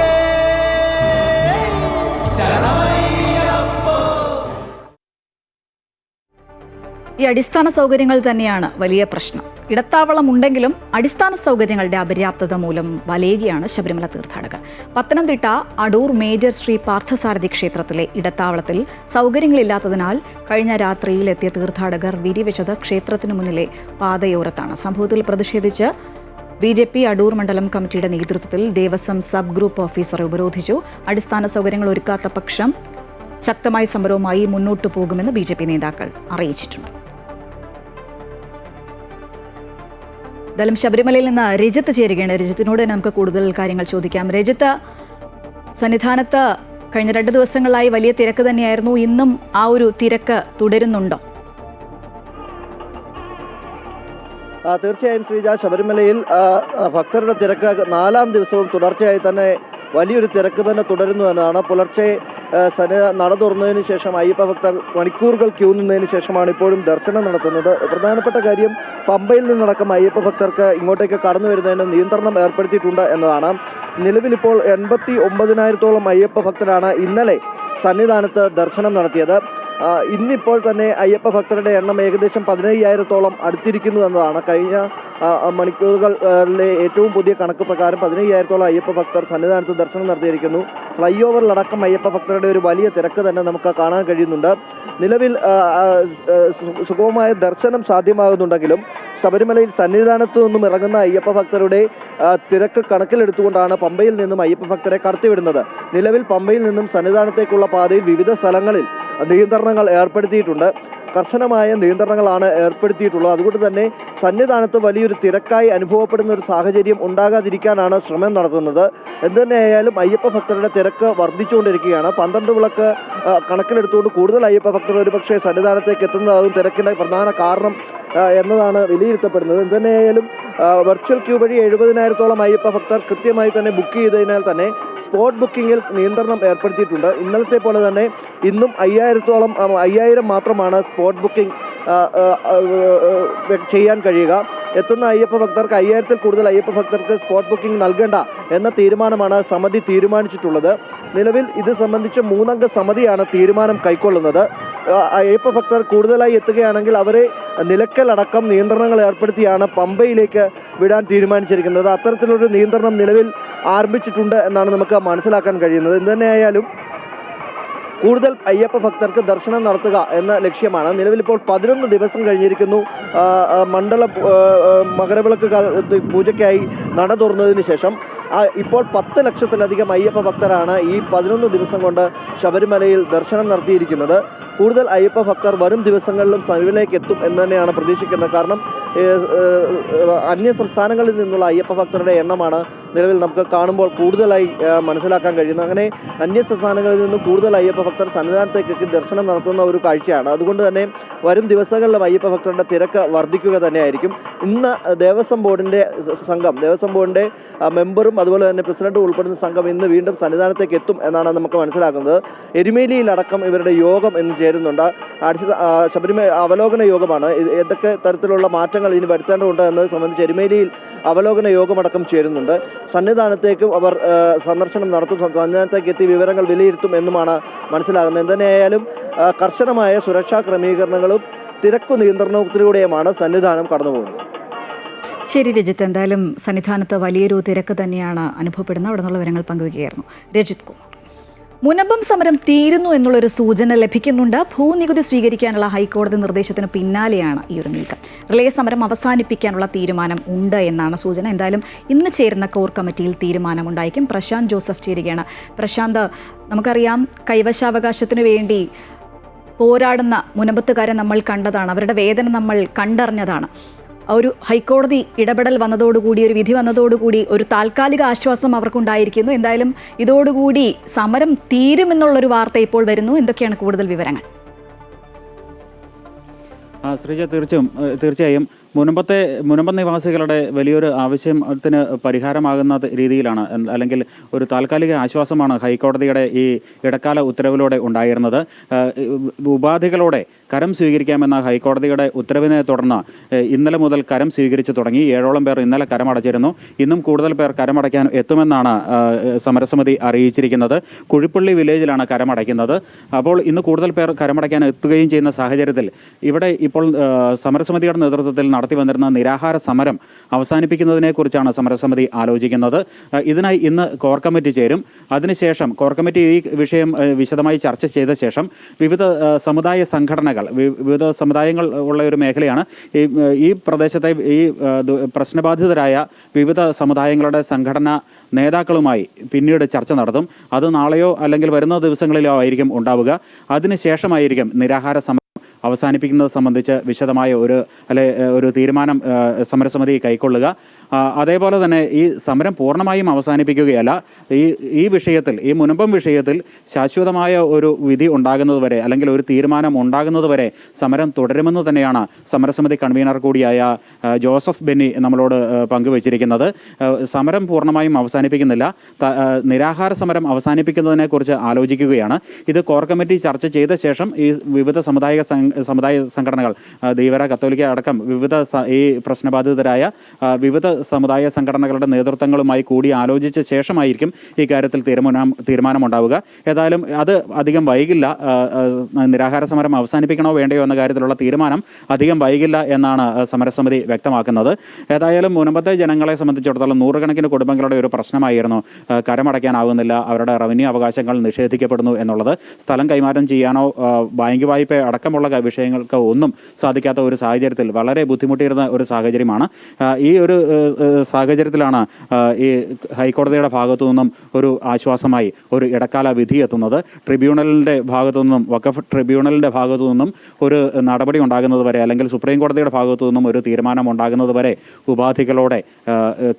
Sharanamayyappa. ഈ അടിസ്ഥാന സൗകര്യങ്ങൾ തന്നെയാണ് വലിയ പ്രശ്നം. ഇടത്താവളം ഉണ്ടെങ്കിലും അടിസ്ഥാന സൗകര്യങ്ങളുടെ അപര്യാപ്തത മൂലം വലയുകയാണ് ശബരിമല തീർത്ഥാടകർ. പത്തനംതിട്ട അടൂർ മേജർ ശ്രീ പാർത്ഥസാരഥി ക്ഷേത്രത്തിലെ ഇടത്താവളത്തിൽ സൗകര്യങ്ങളില്ലാത്തതിനാൽ കഴിഞ്ഞ രാത്രിയിൽ എത്തിയ തീർത്ഥാടകർ വിരിവെച്ചത് ക്ഷേത്രത്തിനു മുന്നിലെ പാതയോരത്താണ്. സംഭവത്തിൽ പ്രതിഷേധിച്ച് BJP അടൂർ മണ്ഡലം കമ്മിറ്റിയുടെ നേതൃത്വത്തിൽ ദേവസ്വം സബ് ഗ്രൂപ്പ് ഓഫീസറെ ഉപരോധിച്ചു. അടിസ്ഥാന സൗകര്യങ്ങൾ ഒരുക്കാത്ത പക്ഷം ശക്തമായ സമരവുമായി മുന്നോട്ടു പോകുമെന്ന് BJP നേതാക്കൾ അറിയിച്ചിട്ടുണ്ട്. എന്തായാലും ശബരിമലയിൽ നിന്ന് രജിത്ത് ചേരുകയാണ്. രജിത്തിനോട് നമുക്ക് കൂടുതൽ കാര്യങ്ങൾ ചോദിക്കാം. രജിത്ത്, സന്നിധാനത്ത് കഴിഞ്ഞ 2 ദിവസങ്ങളായി വലിയ തിരക്ക് തന്നെയായിരുന്നു. ഇന്നും ആ ഒരു തിരക്ക് തുടരുന്നുണ്ടോ? തീർച്ചയായും ശ്രീജ, ശബരിമലയിൽ ഭക്തരുടെ തിരക്ക് 4ാം ദിവസവും തുടർച്ചയായി തന്നെ വലിയൊരു തിരക്ക് തന്നെ തുടരുന്നു എന്നതാണ്. പുലർച്ചെ നട തുറന്നതിന് ശേഷം അയ്യപ്പ ഭക്തർ മണിക്കൂറുകൾ ക്യൂ നിന്നതിന് ശേഷമാണ് ഇപ്പോഴും ദർശനം നടത്തുന്നത്. പ്രധാനപ്പെട്ട കാര്യം പമ്പയിൽ നിന്നടക്കം അയ്യപ്പ ഭക്തർക്ക് ഇങ്ങോട്ടേക്ക് കടന്നു വരുന്നതിന് നിയന്ത്രണം ഏർപ്പെടുത്തിയിട്ടുണ്ട് എന്നതാണ്. നിലവിലിപ്പോൾ 89,000-ഓളം അയ്യപ്പ ഭക്തരാണ് ഇന്നലെ സന്നിധാനത്ത് ദർശനം നടത്തിയത്. ഇന്നിപ്പോൾ തന്നെ അയ്യപ്പ ഭക്തരുടെ എണ്ണം ഏകദേശം 15,000-ഓളം അടുത്തിരിക്കുന്നു എന്നതാണ്. കഴിഞ്ഞ മണിക്കൂറുകളിലെ ഏറ്റവും പുതിയ കണക്ക് പ്രകാരം 15,000-ഓളം അയ്യപ്പ ഭക്തർ സന്നിധാനത്ത് ദർശനം നടത്തിയിരിക്കുന്നു. ഫ്ലൈ ഓവറിലടക്കം അയ്യപ്പ ഭക്തരുടെ ഒരു വലിയ തിരക്ക് തന്നെ നമുക്ക് കാണാൻ കഴിയുന്നുണ്ട്. നിലവിൽ സുഗമമായ ദർശനം സാധ്യമാകുന്നുണ്ടെങ്കിലും ശബരിമലയിൽ സന്നിധാനത്തു നിന്നും ഇറങ്ങുന്ന അയ്യപ്പ ഭക്തരുടെ തിരക്ക് കണക്കിലെടുത്തുകൊണ്ടാണ് പമ്പയിൽ നിന്നും അയ്യപ്പ ഭക്തരെ കടത്തിവിടുന്നത്. നിലവിൽ പമ്പയിൽ നിന്നും സന്നിധാനത്തേക്കുള്ള പാതയിൽ വിവിധ സ്ഥലങ്ങളിൽ നിയന്ത്രണങ്ങൾ ഏർപ്പെടുത്തിയിട്ടുണ്ട്. കർശനമായ നിയന്ത്രണങ്ങളാണ് ഏർപ്പെടുത്തിയിട്ടുള്ളത്. അതുകൊണ്ട് തന്നെ സന്നിധാനത്ത് വലിയൊരു തിരക്കായി അനുഭവപ്പെടുന്ന ഒരു സാഹചര്യം ഉണ്ടാകാതിരിക്കാനാണ് ശ്രമം നടത്തുന്നത്. എന്തുതന്നെയായാലും അയ്യപ്പ ഭക്തരുടെ തിരക്ക് വർദ്ധിച്ചുകൊണ്ടിരിക്കുകയാണ്. 12 വിളക്ക് കണക്കിലെടുത്തുകൊണ്ട് കൂടുതൽ അയ്യപ്പ ഭക്തർ ഒരുപക്ഷെ സന്നിധാനത്തേക്ക് എത്തുന്നതാകും തിരക്കിൻ്റെ പ്രധാന കാരണം എന്നതാണ് വിലയിരുത്തപ്പെടുന്നത്. എന്തുതന്നെയായാലും വെർച്വൽ ക്യൂ വഴി 70,000-ഓളം അയ്യപ്പ ഭക്തർ കൃത്യമായി തന്നെ ബുക്ക് ചെയ്തതിനാൽ തന്നെ സ്പോട്ട് ബുക്കിങ്ങിൽ നിയന്ത്രണം ഏർപ്പെടുത്തിയിട്ടുണ്ട്. ഇന്നലത്തെ പോലെ തന്നെ ഇന്നും 5,000 മാത്രമാണ് സ്പോട്ട് ബുക്കിംഗ് ചെയ്യാൻ കഴിയുക. എത്തുന്ന അയ്യപ്പ ഭക്തർക്ക് 5,000-ൽ കൂടുതൽ അയ്യപ്പ ഭക്തർക്ക് സ്പോട്ട് ബുക്കിംഗ് നൽകേണ്ട എന്ന തീരുമാനമാണ് സമിതി തീരുമാനിച്ചിട്ടുള്ളത്. നിലവിൽ ഇത് സംബന്ധിച്ച് 3-അംഗ സമിതിയാണ് തീരുമാനം കൈക്കൊള്ളുന്നത്. അയ്യപ്പ ഭക്തർ കൂടുതലായി എത്തുകയാണെങ്കിൽ അവരെ നിലയ്ക്കലടക്കം നിയന്ത്രണങ്ങൾ ഏർപ്പെടുത്തിയാണ് പമ്പയിലേക്ക് വിടാൻ തീരുമാനിച്ചിരിക്കുന്നത്. അത്തരത്തിലൊരു നിയന്ത്രണം നിലവിൽ ആരംഭിച്ചിട്ടുണ്ട് എന്നാണ് നമുക്ക് മനസ്സിലാക്കാൻ കഴിയുന്നത്. എന്തുതന്നെയായാലും കൂടുതൽ അയ്യപ്പ ഭക്തർക്ക് ദർശനം നടത്തുക എന്ന ലക്ഷ്യമാണ്. നിലവിലിപ്പോൾ 11 ദിവസം കഴിഞ്ഞിരിക്കുന്നു മണ്ഡല മകരവിളക്ക് പൂജയ്ക്കായി നട തുറന്നതിന് ശേഷം. ഇപ്പോൾ 10 ലക്ഷത്തിലധികം അയ്യപ്പ ഭക്തരാണ് ഈ 11 ദിവസം കൊണ്ട് ശബരിമലയിൽ ദർശനം നടത്തിയിരിക്കുന്നത്. കൂടുതൽ അയ്യപ്പ ഭക്തർ വരും ദിവസങ്ങളിലും ശബരിമലയിലേക്ക് എത്തും എന്ന് തന്നെയാണ് പ്രതീക്ഷിക്കുന്നത്. കാരണം അന്യ സംസ്ഥാനങ്ങളിൽ നിന്നുള്ള അയ്യപ്പ ഭക്തരുടെ എണ്ണമാണ് നിലവിൽ നമുക്ക് കാണുമ്പോൾ കൂടുതലായി മനസ്സിലാക്കാൻ കഴിയുന്നു. അങ്ങനെ അന്യ സംസ്ഥാനങ്ങളിൽ നിന്നും കൂടുതൽ അയ്യപ്പ ഭക്തർ സന്നിധാനത്തേക്ക് ദർശനം നടത്തുന്ന ഒരു കാഴ്ചയാണ്. അതുകൊണ്ട് തന്നെ വരും ദിവസങ്ങളിലും അയ്യപ്പ ഭക്തരുടെ തിരക്ക് വർദ്ധിക്കുക തന്നെയായിരിക്കും. ഇന്ന് ദേവസ്വം ബോർഡിൻ്റെ മെമ്പറും അതുപോലെ തന്നെ പ്രസിഡന്റും ഉൾപ്പെടുന്ന സംഘം ഇന്ന് വീണ്ടും സന്നിധാനത്തേക്ക് എത്തും എന്നാണ് നമുക്ക് മനസ്സിലാക്കുന്നത്. എരുമേലിയിലടക്കം ഇവരുടെ യോഗം ഇന്ന് ചേരുന്നുണ്ട്. ശബരിമല അവലോകന യോഗമാണ്. ഏതൊക്കെ തരത്തിലുള്ള മാറ്റങ്ങൾ ഇനി വരുത്തേണ്ടതുണ്ട് എന്നത് സംബന്ധിച്ച് എരുമേലിയിൽ അവലോകന യോഗമടക്കം ചേരുന്നുണ്ട്. സന്നിധാനത്തേക്കും അവർ സന്ദർശനം നടത്തും. സന്നിധാനത്തേക്ക് എത്തി വിവരങ്ങൾ വിലയിരുത്തും എന്നുമാണ് മനസ്സിലാകുന്നത്. എന്തുതന്നെയായാലും കർശനമായ സുരക്ഷാ ക്രമീകരണങ്ങളും തിരക്കു നിയന്ത്രണത്തിലൂടെയുമാണ് സന്നിധാനം കടന്നുപോകുന്നത്. ശരി രജിത്ത്, എന്തായാലും സന്നിധാനത്ത് വലിയൊരു തിരക്ക് തന്നെയാണ് അനുഭവപ്പെടുന്നത്. അവിടെ നിന്നുള്ള വിവരങ്ങൾ പങ്കുവയ്ക്കുകയായിരുന്നു രജിത് കുമാർ. മുനമ്പം സമരം തീരുന്നു എന്നുള്ളൊരു സൂചന ലഭിക്കുന്നുണ്ട്. ഭൂനികുതി സ്വീകരിക്കാനുള്ള ഹൈക്കോടതി നിർദ്ദേശത്തിന് പിന്നാലെയാണ് ഈ ഒരു നീക്കം. റിലേ സമരം അവസാനിപ്പിക്കാനുള്ള തീരുമാനം ഉണ്ട് എന്നാണ് സൂചന. എന്തായാലും ഇന്ന് ചേരുന്ന കോർ കമ്മിറ്റിയിൽ തീരുമാനമുണ്ടായിരിക്കും. പ്രശാന്ത് ജോസഫ് ചേരുകയാണ്. പ്രശാന്ത്, നമുക്കറിയാം കൈവശാവകാശത്തിനു വേണ്ടി പോരാടുന്ന മുനമ്പത്തുകാരെ നമ്മൾ കണ്ടതാണ്. അവരുടെ വേദന നമ്മൾ കണ്ടറിഞ്ഞതാണ്. ഒരു ഹൈക്കോടതി ഇടപെടൽ വന്നതോടുകൂടി, ഒരു വിധി വന്നതോടുകൂടി ഒരു താൽക്കാലിക ആശ്വാസം അവർക്കുണ്ടായിരിക്കുന്നു. എന്തായാലും ഇതോടുകൂടി സമരം തീരുമെന്നുള്ളൊരു വാർത്ത ഇപ്പോൾ വരുന്നു. എന്തൊക്കെയാണ് കൂടുതൽ വിവരങ്ങൾ? ശ്രീജ, തീർച്ചയായും മുനമ്പം നിവാസികളുടെ വലിയൊരു ആവശ്യത്തിന് പരിഹാരമാകുന്ന രീതിയിലാണ്, അല്ലെങ്കിൽ ഒരു താൽക്കാലിക ആശ്വാസമാണ് ഹൈക്കോടതിയുടെ ഈ ഇടക്കാല ഉത്തരവിലൂടെ ഉണ്ടായിരുന്നത്. ഉപാധികളോടെ കരം സ്വീകരിക്കാമെന്ന ഹൈക്കോടതിയുടെ ഉത്തരവിനെ തുടർന്ന് ഇന്നലെ മുതൽ കരം സ്വീകരിച്ചു തുടങ്ങി. 7ഓളം പേർ ഇന്നലെ കരമടച്ചിരുന്നു. ഇന്നും കൂടുതൽ പേർ കരമടയ്ക്കാൻ എത്തുമെന്നാണ് സമരസമിതി അറിയിച്ചിരിക്കുന്നത്. കുഴിപ്പള്ളി വില്ലേജിലാണ് കരമടയ്ക്കുന്നത്. അപ്പോൾ ഇന്ന് കൂടുതൽ പേർ കരമടയ്ക്കാൻ എത്തുകയും ചെയ്യുന്ന സാഹചര്യത്തിൽ ഇവിടെ ഇപ്പോൾ സമരസമിതിയുടെ നേതൃത്വത്തിൽ നടത്തി വന്നിരുന്ന നിരാഹാര സമരം അവസാനിപ്പിക്കുന്നതിനെക്കുറിച്ചാണ് സമരസമിതി ആലോചിക്കുന്നത്. ഇതിനായി ഇന്ന് കോർ കമ്മിറ്റി ചേരും. അതിനുശേഷം കോർ കമ്മിറ്റി ഈ വിഷയം വിശദമായി ചർച്ച ചെയ്ത ശേഷം വിവിധ സമുദായ സംഘടനകൾ, വിവിധ സമുദായങ്ങൾ ഉള്ള ഒരു മേഖലയാണ് ഈ പ്രദേശത്തെ ഈ പ്രശ്നബാധിതരായ വിവിധ സമുദായങ്ങളുടെ സംഘടന നേതാക്കളുമായി പിന്നീട് ചർച്ച നടത്തും. അത് നാളെയോ അല്ലെങ്കിൽ വരുന്ന ദിവസങ്ങളിലോ ആയിരിക്കും ഉണ്ടാവുക. അതിനുശേഷമായിരിക്കും നിരാഹാര സമരം അവസാനിപ്പിക്കുന്നത് സംബന്ധിച്ച് വിശദമായ ഒരു തീരുമാനം സമരസമിതി കൈക്കൊള്ളുക. അതേപോലെ തന്നെ ഈ സമരം പൂർണ്ണമായും അവസാനിപ്പിക്കുകയല്ല. ഈ വിഷയത്തിൽ, ഈ മുനമ്പം വിഷയത്തിൽ ശാശ്വതമായ ഒരു വിധി ഉണ്ടാകുന്നതുവരെ, അല്ലെങ്കിൽ ഒരു തീരുമാനം ഉണ്ടാകുന്നതുവരെ സമരം തുടരുമെന്ന് തന്നെയാണ് സമരസമിതി കൺവീനർ കൂടിയായ ജോസഫ് ബെന്നി നമ്മളോട് പങ്കുവച്ചിരിക്കുന്നത്. സമരം പൂർണ്ണമായും അവസാനിപ്പിക്കുന്നില്ല, നിരാഹാര സമരം അവസാനിപ്പിക്കുന്നതിനെക്കുറിച്ച് ആലോചിക്കുകയാണ്. ഇത് കോർ കമ്മിറ്റി ചർച്ച ചെയ്ത ശേഷം ഈ വിവിധ സമുദായ സംഘടനകൾ, ധീവര, കത്തോലിക്ക അടക്കം വിവിധ ഈ പ്രശ്നബാധിതരായ വിവിധ സമുദായ സംഘടനകളുടെ നേതൃത്വങ്ങളുമായി കൂടി ആലോചിച്ച ശേഷമായിരിക്കും ഈ കാര്യത്തിൽ തീരുമാനമുണ്ടാവുക. ഏതായാലും അത് അധികം വൈകില്ല. നിരാഹാര സമരം അവസാനിപ്പിക്കണോ വേണ്ടയോ എന്ന കാര്യത്തിലുള്ള തീരുമാനം അധികം വൈകില്ല എന്നാണ് സമരസമിതി വ്യക്തമാക്കുന്നത്. ഏതായാലും മുനമ്പത്തെ ജനങ്ങളെ സംബന്ധിച്ചിടത്തോളം നൂറുകണക്കിന് കുടുംബങ്ങളുടെ ഒരു പ്രശ്നമായിരുന്നു കരമടയ്ക്കാനാവുന്നില്ല, അവരുടെ റവന്യൂ അവകാശങ്ങൾ നിഷേധിക്കപ്പെടുന്നു എന്നുള്ളത്. സ്ഥലം കൈമാറ്റം ചെയ്യാനോ ബാങ്ക് വായ്പ അടക്കമുള്ള വിഷയങ്ങൾക്ക് ഒന്നും സാധിക്കാത്ത ഒരു സാഹചര്യത്തിൽ വളരെ ബുദ്ധിമുട്ടിയിരുന്ന ഒരു സാഹചര്യമാണ്. ഈ ഒരു സാഹചര്യത്തിലാണ് ഈ ഹൈക്കോടതിയുടെ ഭാഗത്തു നിന്നും ഒരു ആശ്വാസമായി ഒരു ഇടക്കാല വിധി എത്തുന്നത്. ട്രിബ്യൂണലിൻ്റെ ഭാഗത്തു നിന്നും, വഖഫ് ട്രിബ്യൂണലിൻ്റെ ഭാഗത്തു നിന്നും ഒരു നടപടി ഉണ്ടാകുന്നത് വരെ, അല്ലെങ്കിൽ സുപ്രീം കോടതിയുടെ ഭാഗത്തു നിന്നും ഒരു തീരുമാനം ഉണ്ടാകുന്നത് വരെ ഉപാധികളോടെ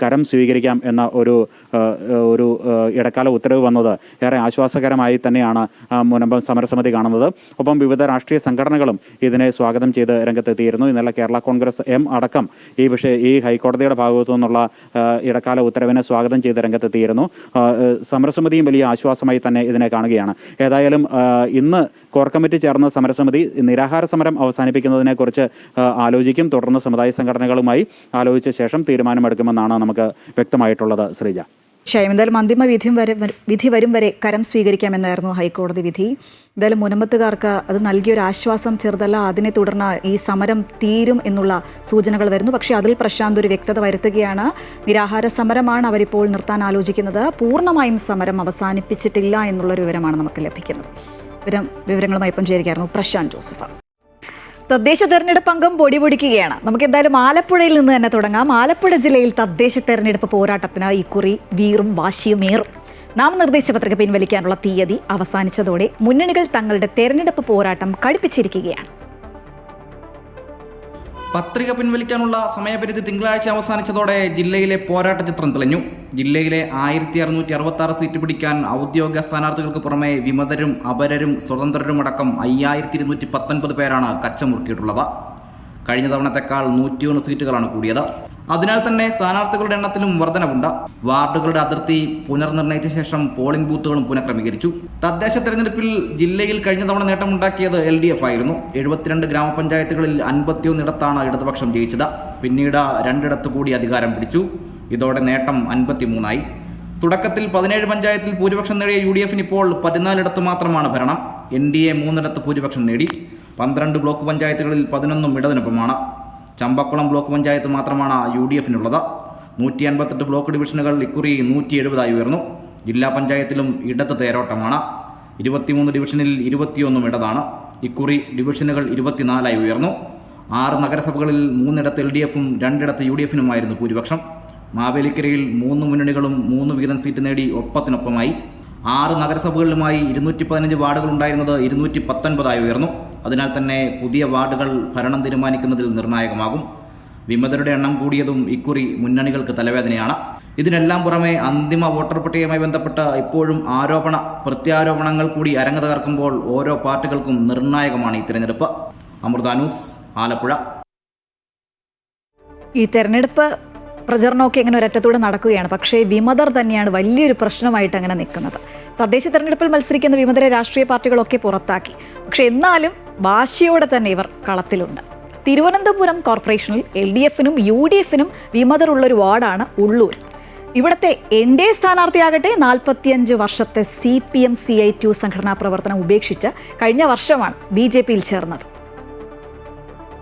കരം സ്വീകരിക്കാം എന്ന ഒരു ഇടക്കാല ഉത്തരവ് വന്നത് ഏറെ ആശ്വാസകരമായി തന്നെയാണ് മുനമ്പം സമരസമിതി കാണുന്നത്. ഒപ്പം വിവിധ രാഷ്ട്രീയ സംഘടനകളും ഇതിനെ സ്വാഗതം ചെയ്ത് രംഗത്തെത്തിയിരുന്നു. ഇന്നലെ കേരള കോൺഗ്രസ് എം അടക്കം ഈ ഹൈക്കോടതിയുടെ ഭാഗത്തു നിന്നുള്ള ഇടക്കാല ഉത്തരവിനെ സ്വാഗതം ചെയ്ത് രംഗത്തെത്തിയിരുന്നു. സമരസമിതിയും വലിയ ആശ്വാസമായി തന്നെ ഇതിനെ കാണുകയാണ്. ഏതായാലും ഇന്ന് കോർ കമ്മിറ്റി ചേർന്ന സമരസമിതി നിരാഹാര സമരം അവസാനിപ്പിക്കുന്നതിനെക്കുറിച്ച് ആലോചിക്കും. തുടർന്ന് സമുദായ സംഘടനകളുമായി ആലോചിച്ച ശേഷം തീരുമാനമെടുക്കുമെന്നാണ് നമുക്ക് വ്യക്തമായിട്ടുള്ളത്. ശ്രീജ, എന്തായാലും അന്തിമ വിധി വരും വരെ കരം സ്വീകരിക്കാമെന്നായിരുന്നു ഹൈക്കോടതി വിധി. എന്തായാലും മുനമ്പത്തുകാർക്ക് അത് നൽകിയൊരു ആശ്വാസം ചെറുതല്ല. അതിനെ തുടർന്ന് ഈ സമരം തീരും എന്നുള്ള സൂചനകൾ വരുന്നു. പക്ഷേ അതിൽ പ്രശാന്ത് ഒരു വ്യക്തത വരുത്തുകയാണ്. നിരാഹാര സമരമാണ് അവരിപ്പോൾ നിർത്താൻ ആലോചിക്കുന്നത്. പൂർണ്ണമായും സമരം അവസാനിപ്പിച്ചിട്ടില്ല എന്നുള്ളൊരു വിവരമാണ് നമുക്ക് ലഭിക്കുന്നത്. വിവരങ്ങളുമായി ഇപ്പം ചേരുകയായിരുന്നു പ്രശാന്ത് ജോസഫ്. തദ്ദേശ തെരഞ്ഞെടുപ്പ് അംഗം പൊടിപൊടിക്കുകയാണ്. നമുക്ക് എന്തായാലും ആലപ്പുഴയിൽ നിന്ന് തന്നെ തുടങ്ങാം. ആലപ്പുഴ ജില്ലയിൽ തദ്ദേശ തെരഞ്ഞെടുപ്പ് പോരാട്ടത്തിന് ഇക്കുറി വീറും വാശിയുമേറും. നാമനിർദ്ദേശ പത്രിക പിൻവലിക്കാനുള്ള തീയതി അവസാനിച്ചതോടെ മുന്നണികൾ തങ്ങളുടെ തെരഞ്ഞെടുപ്പ് പോരാട്ടം കടുപ്പിച്ചിരിക്കുകയാണ്. പത്രിക പിൻവലിക്കാനുള്ള സമയപരിധി തിങ്കളാഴ്ച അവസാനിച്ചതോടെ ജില്ലയിലെ പോരാട്ട ചിത്രം തെളിഞ്ഞു. ജില്ലയിലെ 1666 സീറ്റ് പിടിക്കാൻ ഔദ്യോഗിക സ്ഥാനാർത്ഥികൾക്ക് പുറമെ വിമതരും അപരരും സ്വതന്ത്രരുമടക്കം 5219 പേരാണ് കച്ചമുറുക്കിയിട്ടുള്ളത്. കഴിഞ്ഞ തവണത്തെക്കാൾ 101 സീറ്റുകളാണ് കൂടിയത്. അതിനാൽ തന്നെ സ്ഥാനാർത്ഥികളുടെ എണ്ണത്തിലും വർധനവുണ്ട്. വാർഡുകളുടെ അതിർത്തി പുനർനിർണയിച്ച ശേഷം പോളിംഗ് ബൂത്തുകളും പുനഃക്രമീകരിച്ചു. തദ്ദേശ തെരഞ്ഞെടുപ്പിൽ ജില്ലയിൽ കഴിഞ്ഞ തവണ നേട്ടമുണ്ടാക്കിയത് LDF ആയിരുന്നു. 72 ഗ്രാമപഞ്ചായത്തുകളിൽ 51 ഇടത്താണ് ഇടതുപക്ഷം ജയിച്ചത്. പിന്നീട് 2 ഇടത്ത് കൂടി അധികാരം പിടിച്ചു. ഇതോടെ നേട്ടം 53 ആയി. തുടക്കത്തിൽ 17 പഞ്ചായത്തിൽ ഭൂരിപക്ഷം നേടിയ UDFന് ഇപ്പോൾ 14 ഇടത്ത് മാത്രമാണ് ഭരണം. NDA 3 ഇടത്ത് ഭൂരിപക്ഷം നേടി. 12 ബ്ലോക്ക് പഞ്ചായത്തുകളിൽ 11 ഇടതിനൊപ്പമാണ്. ചമ്പക്കുളം ബ്ലോക്ക് പഞ്ചായത്ത് മാത്രമാണ് UDFനുള്ളത്. 158 ബ്ലോക്ക് ഡിവിഷനുകൾ ഇക്കുറി 170 ഉയർന്നു. ജില്ലാ പഞ്ചായത്തിലും ഇടത് തേരോട്ടമാണ്. 23 ഡിവിഷനിൽ 21 ഇടതാണ്. ഇക്കുറി ഡിവിഷനുകൾ 24 ഉയർന്നു. 6 നഗരസഭകളിൽ 3 ഇടത്ത് LDFും 2 ഇടത്ത് UDFനുമായിരുന്നു ഭൂരിപക്ഷം. മാവേലിക്കരയിൽ 3 മുന്നണികളും 3 വീതം സീറ്റ് നേടി ഒപ്പത്തിനൊപ്പമായി. 6 നഗരസഭകളിലുമായി 215 വാർഡുകൾ ഉണ്ടായിരുന്നത് 219 ഉയർന്നു. അതിനാൽ തന്നെ പുതിയ വാർഡുകൾ ഭരണം തീരുമാനിക്കുന്നതിൽ നിർണായകമാകും. വിമതരുടെ എണ്ണം കൂടിയതും ഇക്കുറി മുന്നണികൾക്ക് തലവേദനയാണ്. ഇതിനെല്ലാം പുറമെ അന്തിമ വോട്ടർ പട്ടികയുമായി ബന്ധപ്പെട്ട് ഇപ്പോഴും ആരോപണ പ്രത്യാരോപണങ്ങൾ കൂടി അരങ്ങ് തകർക്കുമ്പോൾ ഓരോ പാർട്ടികൾക്കും നിർണായകമാണ് ഈ തിരഞ്ഞെടുപ്പ്. അമൃത ന്യൂസ്, ആലപ്പുഴ. ഈ തെരഞ്ഞെടുപ്പ് പ്രചരണമൊക്കെ ഇങ്ങനെ ഒരറ്റത്തൂടെ നടക്കുകയാണ്. പക്ഷേ വിമതർ തന്നെയാണ് വലിയൊരു പ്രശ്നമായിട്ട് അങ്ങനെ നിൽക്കുന്നത്. തദ്ദേശ തെരഞ്ഞെടുപ്പിൽ മത്സരിക്കുന്ന വിമതരെ രാഷ്ട്രീയ പാർട്ടികളൊക്കെ പുറത്താക്കി. പക്ഷേ എന്നാലും വാശിയോടെ തന്നെ ഇവർ കളത്തിലുണ്ട്. തിരുവനന്തപുരം കോർപ്പറേഷനിൽ LDFനും UDFനും വിമതരുള്ളൊരു വാർഡാണ് ഉള്ളൂർ. ഇവിടുത്തെ NDA സ്ഥാനാർത്ഥിയാകട്ടെ 45 വർഷത്തെ CPM CITU സംഘടനാ പ്രവർത്തനം ഉപേക്ഷിച്ച് കഴിഞ്ഞ വർഷമാണ് BJPയിൽ ചേർന്നത്.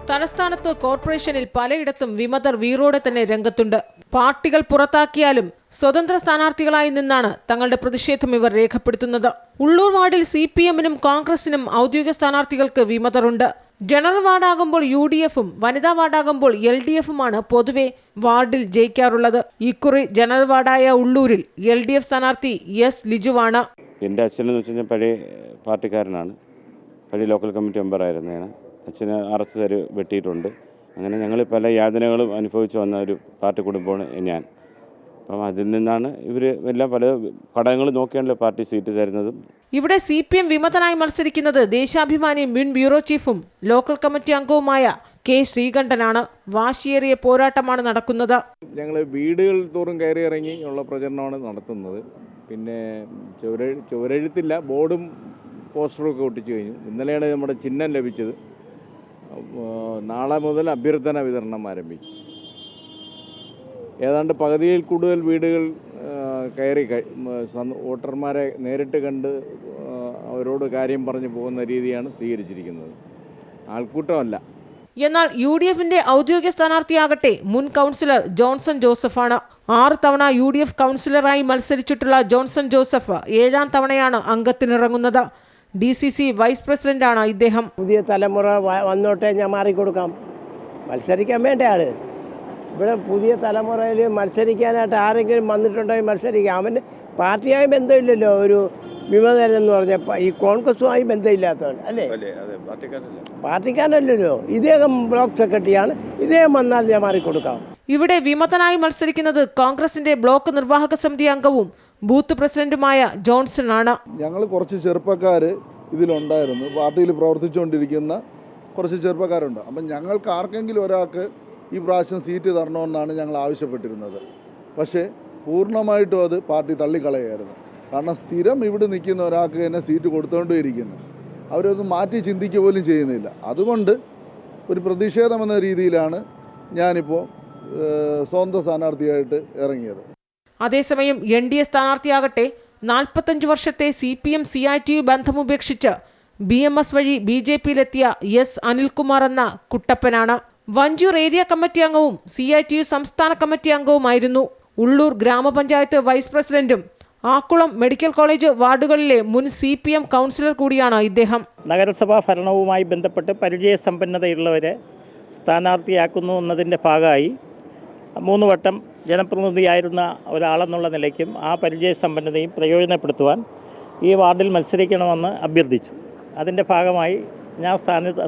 തലസ്ഥാനത്ത് കോർപ്പറേഷനിൽ പലയിടത്തും വിമതർ വീറോടെ തന്നെ രംഗത്തുണ്ട്. പാർട്ടികൾ പുറത്താക്കിയാലും സ്വതന്ത്ര സ്ഥാനാർത്ഥികളായി നിന്നാണ് തങ്ങളുടെ പ്രതിഷേധം ഇവർ രേഖപ്പെടുത്തുന്നത്. ഉള്ളൂർ വാർഡിൽ CPMനും കോൺഗ്രസിനും ഔദ്യോഗിക സ്ഥാനാർത്ഥികൾക്ക് വിമതറുണ്ട്. ജനറൽ വാർഡാകുമ്പോൾ UDFും വനിതാ വാർഡാകുമ്പോൾ LDFുമാണ് പൊതുവെ വാർഡിൽ ജയിക്കാറുള്ളത്. ഇക്കുറി ജനറൽ വാർഡായ ഉള്ളൂരിൽ LDF സ്ഥാനാർത്ഥി S ലിജുവാണ്. എൻ്റെ അച്ഛനെന്ന് വെച്ച് കഴിഞ്ഞാൽ പഴയ പാർട്ടിക്കാരനാണ്. പഴയ ലോക്കൽ കമ്മിറ്റി മെമ്പറായിരുന്നതാണ്. അച്ഛന് അറസ്റ്റ് വെട്ടിയിട്ടുണ്ട്. അങ്ങനെ ഞങ്ങൾ പല യാതനകളും അനുഭവിച്ച് വന്ന ഒരു പാർട്ടി കുടുംബമാണ് ഞാൻ. അപ്പം അതിൽ നിന്നാണ് ഇവർ എല്ലാം പല ഘടകങ്ങൾ നോക്കിയാണല്ലോ പാർട്ടി സീറ്റ് തരുന്നതും. ഇവിടെ CPM വിമതനായി മത്സരിക്കുന്നത് ദേശാഭിമാനി മുൻ ബ്യൂറോ ചീഫും ലോക്കൽ കമ്മിറ്റി അംഗവുമായ K ശ്രീകണ്ഠനാണ്. വാശിയേറിയ പോരാട്ടമാണ് നടക്കുന്നത്. ഞങ്ങൾ വീടുകൾ തോറും കയറി ഇറങ്ങി ഉള്ള പ്രചരണമാണ് നടത്തുന്നത്. പിന്നെ ചുവരെഴുത്തില്ല, ബോർഡും പോസ്റ്ററും ഒക്കെ ഒട്ടിച്ചു കഴിഞ്ഞു. ഇന്നലെയാണ് നമ്മുടെ ചിഹ്നം ലഭിച്ചത്. നാളെ മുതൽ അഭ്യർത്ഥന വിതരണം ആരംഭിക്കും. ഏതാണ്ട് പകുതിയിൽ കൂടുതൽ വീടുകൾ കയറി വോട്ടർമാരെ നേരിട്ട് കണ്ട് അവരോട് കാര്യം പറഞ്ഞു പോകുന്ന രീതിയാണ് സ്വീകരിച്ചിരിക്കുന്നത്. ആൾക്കൂട്ടമല്ല. എന്നാൽ UDFന്റെ ഔദ്യോഗിക സ്ഥാനാർത്ഥിയാകട്ടെ മുൻ കൗൺസിലർ ജോൺസൺ ജോസഫാണ്. 6 തവണ UDF കൗൺസിലറായി മത്സരിച്ചിട്ടുള്ള ജോൺസൺ ജോസഫ് 7ാം തവണയാണ് അംഗത്തിനിറങ്ങുന്നത്. DCC വൈസ് പ്രസിഡന്റാണ് ഇദ്ദേഹം. പുതിയ തലമുറ വന്നോട്ടെ, ഞാൻ മാറിക്കൊടുക്കാം. മത്സരിക്കാൻ വേണ്ട ആള് ഇവിടെ പുതിയ തലമുറയിൽ മത്സരിക്കാനായിട്ട് ആരെങ്കിലും വന്നിട്ടുണ്ടെങ്കിൽ മത്സരിക്കാം. അവന് പാർട്ടിയായി ബന്ധമില്ലല്ലോ. ഒരു വിമതനെന്ന് പറഞ്ഞപ്പോൾ ഈ കോൺഗ്രസുമായി ബന്ധമില്ലാത്തവൻ അല്ലേ? പാർട്ടിക്കാരനല്ലല്ലോ. ഇദ്ദേഹം ബ്ലോക്ക് സെക്രട്ടറിയാണ്. ഇദ്ദേഹം വന്നാൽ ഞാൻ മാറിക്കൊടുക്കാം. ഇവിടെ വിമതനായി മത്സരിക്കുന്നത് കോൺഗ്രസിന്റെ ബ്ലോക്ക് നിർവാഹക സമിതി അംഗവും ബൂത്ത് പ്രസിഡന്റുമായ ജോൺസൺ ആണ്. ഞങ്ങൾ കുറച്ച് ചെറുപ്പക്കാർ ഇതിലുണ്ടായിരുന്നു. പാർട്ടിയിൽ പ്രവർത്തിച്ചുകൊണ്ടിരിക്കുന്ന കുറച്ച് ചെറുപ്പക്കാരുണ്ട്. അപ്പം ഞങ്ങൾക്ക് ആർക്കെങ്കിലും ഒരാൾക്ക് ഈ പ്രാവശ്യം സീറ്റ് തരണമെന്നാണ് ഞങ്ങൾ ആവശ്യപ്പെട്ടിരുന്നത്. പക്ഷേ പൂർണ്ണമായിട്ടും അത് പാർട്ടി തള്ളിക്കളയായിരുന്നു. കാരണം സ്ഥിരം ഇവിടെ നിൽക്കുന്ന ഒരാൾക്ക് തന്നെ സീറ്റ് കൊടുത്തുകൊണ്ടേയിരിക്കുന്നു. അവരൊന്നും മാറ്റി ചിന്തിക്കുക പോലും ചെയ്യുന്നില്ല. അതുകൊണ്ട് ഒരു പ്രതിഷേധമെന്ന രീതിയിലാണ് ഞാനിപ്പോൾ സ്വന്തം സ്ഥാനാർത്ഥിയായിട്ട് ഇറങ്ങിയത്. അതേസമയം NDA സ്ഥാനാർത്ഥിയാകട്ടെ 45 വർഷത്തെ CPM CITU ബന്ധമുപേക്ഷിച്ച് BMS വഴി BJPയിലെത്തിയ S അനിൽകുമാർ എന്ന കുട്ടപ്പനാണ്. വഞ്ചൂർ ഏരിയ കമ്മിറ്റി അംഗവും CITU സംസ്ഥാന കമ്മിറ്റി അംഗവുമായിരുന്നു. ഉള്ളൂർ ഗ്രാമപഞ്ചായത്ത് വൈസ് പ്രസിഡന്റും ആക്കുളം മെഡിക്കൽ കോളേജ് വാർഡുകളിലെ മുൻ CPM കൗൺസിലർ കൂടിയാണ് ഇദ്ദേഹം. നഗരസഭാ ഭരണവുമായി ബന്ധപ്പെട്ട് പരിചയസമ്പന്നതയുള്ളവരെ സ്ഥാനാർത്ഥിയാക്കുന്നു എന്നതിൻ്റെ ഭാഗമായി 3 വട്ടം ജനപ്രതിനിധിയായിരുന്ന ഒരാളെന്നുള്ള നിലയ്ക്കും ആ പരിചയസമ്പന്നതയും പ്രയോജനപ്പെടുത്തുവാൻ ഈ വാർഡിൽ മത്സരിക്കണമെന്ന് അഭ്യർത്ഥിച്ചു. അതിൻ്റെ ഭാഗമായി ഞാൻ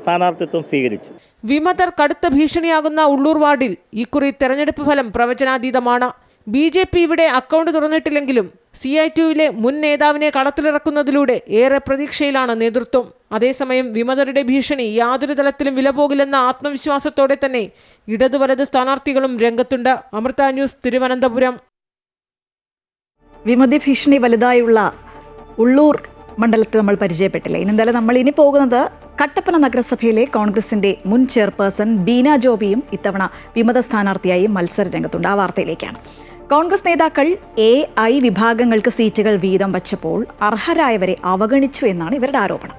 സ്ഥാനാർത്ഥിത്വം സ്വീകരിച്ചു. വിമതർ കടുത്ത ഭീഷണിയാകുന്ന ഉള്ളൂർ വാർഡിൽ ഇക്കുറി തെരഞ്ഞെടുപ്പ് ഫലം പ്രവചനാതീതമാണ്. BJP ഇവിടെ അക്കൗണ്ട് തുറന്നിട്ടില്ലെങ്കിലും CI2വിലെ മുൻ നേതാവിനെ കളത്തിലിറക്കുന്നതിലൂടെ ഏറെ പ്രതീക്ഷയിലാണ് നേതൃത്വം. അതേസമയം വിമതരുടെ ഭീഷണി യാതൊരു തലത്തിലും വില പോകില്ലെന്ന ആത്മവിശ്വാസത്തോടെ തന്നെ ഇടതു വലത് സ്ഥാനാർത്ഥികളും രംഗത്തുണ്ട്. അമൃത ന്യൂസ്, തിരുവനന്തപുരം. വിമത ഭീഷണി വലുതായുള്ള ഉള്ളൂർ മണ്ഡലത്തിൽ നമ്മൾ പരിചയപ്പെട്ടില്ല. എന്തായാലും നമ്മൾ ഇനി പോകുന്നത് കട്ടപ്പന നഗരസഭയിലെ കോൺഗ്രസിന്റെ മുൻ ചെയർപേഴ്സൺ ബീന ജോബിയും ഇത്തവണ വിമത സ്ഥാനാർത്ഥിയായി മത്സര രംഗത്തുണ്ട്. ആ വാർത്തയിലേക്കാണ്. കോൺഗ്രസ് നേതാക്കൾ AI വിഭാഗങ്ങൾക്ക് സീറ്റുകൾ വീതം വച്ചപ്പോൾ അർഹരായവരെ അവഗണിച്ചു എന്നാണ് ഇവരുടെ ആരോപണം.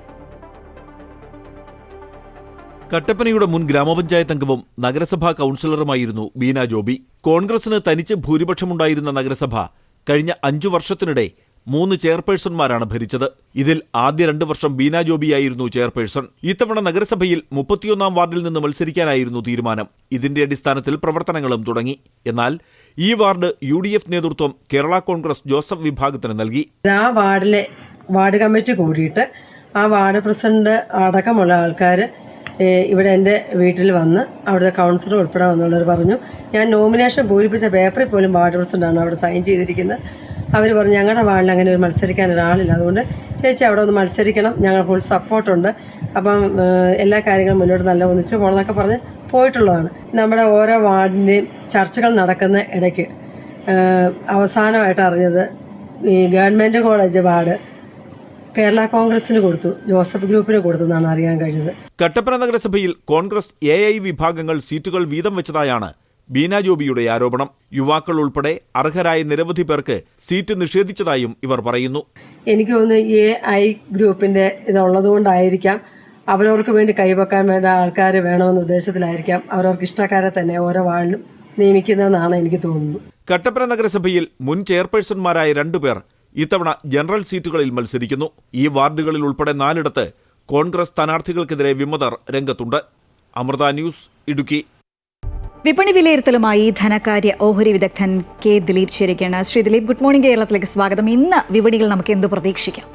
കട്ടപ്പനയുടെ മുൻ ഗ്രാമപഞ്ചായത്ത് അംഗവും നഗരസഭാ കൗൺസിലറുമായിരുന്നു ബീന ജോബി. കോൺഗ്രസിന് തനിച്ച് ഭൂരിപക്ഷമുണ്ടായിരുന്ന നഗരസഭ കഴിഞ്ഞ 5 വർഷത്തിനിടെ 3 ചെയർപേഴ്സൺമാരാണ് ഭരിച്ചത്. ഇതിൽ ആദ്യ 2 വർഷം ബീന ജോബിയായിരുന്നു ചെയർപേഴ്സൺ. ഇത്തവണ നഗരസഭയിൽ 31ാം വാർഡിൽ നിന്ന് മത്സരിക്കാനായിരുന്നു തീരുമാനം. ഇതിന്റെ അടിസ്ഥാനത്തിൽ പ്രവർത്തനങ്ങളും തുടങ്ങി. എന്നാൽ ഈ വാർഡ് UDF നേതൃത്വം കേരള കോൺഗ്രസ് ജോസഫ് വിഭാഗത്തിന് നൽകി. ആ വാർഡിലെ വാർഡ് കമ്മിറ്റി കൂടിയിട്ട് ആ വാർഡ് പ്രസിഡന്റ് അടക്കമുള്ള ആൾക്കാർ ഇവിടെ എൻ്റെ വീട്ടിൽ വന്ന് അവിടുത്തെ കൗൺസിലർ ഉൾപ്പെടെ വന്നുള്ളവർ പറഞ്ഞു, ഞാൻ നോമിനേഷൻ പൂരിപ്പിച്ച പേപ്പറിൽ പോലും വാർഡ് പ്രസിഡന്റാണ് അവിടെ സൈൻ ചെയ്തിരിക്കുന്നത്. അവർ പറഞ്ഞു, ഞങ്ങളുടെ വാർഡിൽ അങ്ങനെ ഒരു മത്സരിക്കാൻ ഒരാളില്ല, അതുകൊണ്ട് ചേച്ചി അവിടെ ഒന്ന് മത്സരിക്കണം, ഞങ്ങൾ ഫുൾ സപ്പോർട്ടുണ്ട്, അപ്പം എല്ലാ കാര്യങ്ങളും മുന്നോട്ട് നല്ല ഒന്നിച്ച് പോകണമെന്നൊക്കെ പറഞ്ഞ് പോയിട്ടുള്ളതാണ്. നമ്മുടെ ഓരോ വാർഡിൻ്റെയും ചർച്ചകൾ നടക്കുന്ന ഇടയ്ക്ക് അവസാനമായിട്ട് അറിഞ്ഞത് ഈ ഗവൺമെൻറ് കോളേജ് വാർഡ് കേരള കോൺഗ്രസിന് കൊടുത്തു, ജോസഫ് ഗ്രൂപ്പിന് കൊടുത്തു എന്നാണ് അറിയാൻ കഴിഞ്ഞത്. കട്ടപ്പന നഗരസഭയിൽ കോൺഗ്രസ് AI വിഭാഗങ്ങൾ സീറ്റുകൾ വീതം വെച്ചതായാണ് ബീന ജോബിയുടെ ആരോപണം. യുവാക്കൾ ഉൾപ്പെടെ അർഹരായ നിരവധി പേർക്ക് സീറ്റ് നിഷേധിച്ചതായും ഇവർ പറയുന്നു. എനിക്ക് തോന്നുന്നു AI ഗ്രൂപ്പിൻ്റെ ഇതുള്ളതുകൊണ്ടായിരിക്കാം, അവരവർക്ക് വേണ്ടി കൈവെക്കാൻ വേണ്ട ആൾക്കാർ വേണമെന്ന ഉദ്ദേശത്തിലായിരിക്കാം അവരവർക്ക് ഇഷ്ടക്കാരെ തന്നെ ഓരോ വാർഡിലും നിയമിക്കുന്നതെന്നാണ് എനിക്ക് തോന്നുന്നത്. കട്ടപ്പന നഗരസഭയിൽ മുൻ ചെയർപേഴ്സൺമാരായ 2 പേർ ഇത്തവണ ജനറൽ സീറ്റുകളിൽ മത്സരിക്കുന്നു. ഈ വാർഡുകളിൽ ഉൾപ്പെടെ 4 കോൺഗ്രസ് സ്ഥാനാർത്ഥികൾക്കെതിരെ വിമതർ രംഗത്തുണ്ട്. അമൃത ന്യൂസ്, ഇടുക്കി. വിപണി വിലയിരുത്തലുമായി ധനകാര്യ ഓഹരി വിദഗ്ധൻ K. ദിലീപ് ചേരുകയാണ്. ശ്രീ ദിലീപ്, ഗുഡ് മോർണിംഗ് കേരളത്തിലേക്ക് സ്വാഗതം. ഇന്ന് വിപണികൾ നമുക്ക് എന്ത് പ്രതീക്ഷിക്കാം?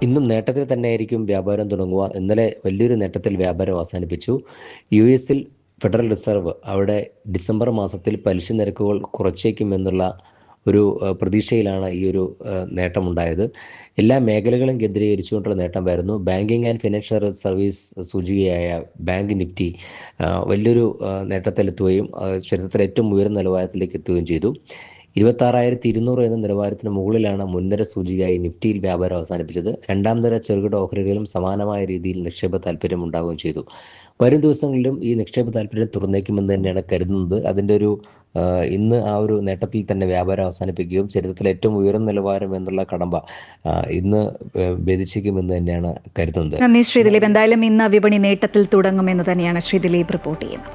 ഇന്നും നേട്ടത്തിൽ തന്നെയായിരിക്കും വ്യാപാരം തുടങ്ങുക. ഇന്നലെ വലിയൊരു നേട്ടത്തിൽ വ്യാപാരം അവസാനിപ്പിച്ചു. US ഫെഡറൽ റിസർവ് അവിടെ ഡിസംബർ മാസത്തിൽ പലിശ നിരക്കുകൾ കുറച്ചേക്കുമെന്നുള്ള ഒരു പ്രതീക്ഷയിലാണ് ഈ ഒരു നേട്ടമുണ്ടായത്. എല്ലാ മേഖലകളും കേന്ദ്രീകരിച്ചുകൊണ്ടുള്ള നേട്ടമായിരുന്നു. ബാങ്കിങ് ആൻഡ് ഫിനാൻഷ്യൽ സർവീസ് സൂചികയായ ബാങ്ക് നിഫ്റ്റി വലിയൊരു നേട്ടത്തിലെത്തുകയും ചരിത്രത്തിലെ ഏറ്റവും ഉയർന്ന നിലവാരത്തിലേക്ക് എത്തുകയും ചെയ്തു. 26,200 എന്ന നിലവാരത്തിന് മുകളിലാണ് മുൻനിര സൂചികയായി നിഫ്റ്റിയിൽ വ്യാപാരം അവസാനിപ്പിച്ചത്. രണ്ടാം നിര ചെറുകിട ഓഹരികളിലും സമാനമായ രീതിയിൽ നിക്ഷേപ താല്പര്യം ഉണ്ടാവുകയും ചെയ്തു. വരും ദിവസങ്ങളിലും ഈ നിക്ഷേപ താല്പര്യം തുറന്നേക്കുമെന്ന് തന്നെയാണ് കരുതുന്നത്. അതിൻ്റെ ഒരു ഇന്ന് ആ ഒരു നേട്ടത്തിൽ തന്നെ വ്യാപാരം അവസാനിപ്പിക്കുകയും ചരിത്രത്തിലെ ഏറ്റവും ഉയർന്ന നിലവാരം എന്നുള്ള കടമ്പ ഇന്ന് ഭേദിച്ചേക്കുമെന്ന് തന്നെയാണ് കരുതുന്നത്. നന്ദി ശ്രീ ദിലീപ്. എന്തായാലും ഇന്ന് വിപണി നേട്ടത്തിൽ തുടങ്ങുമെന്ന് തന്നെയാണ് ശ്രീ ദിലീപ് റിപ്പോർട്ട് ചെയ്യുന്നത്.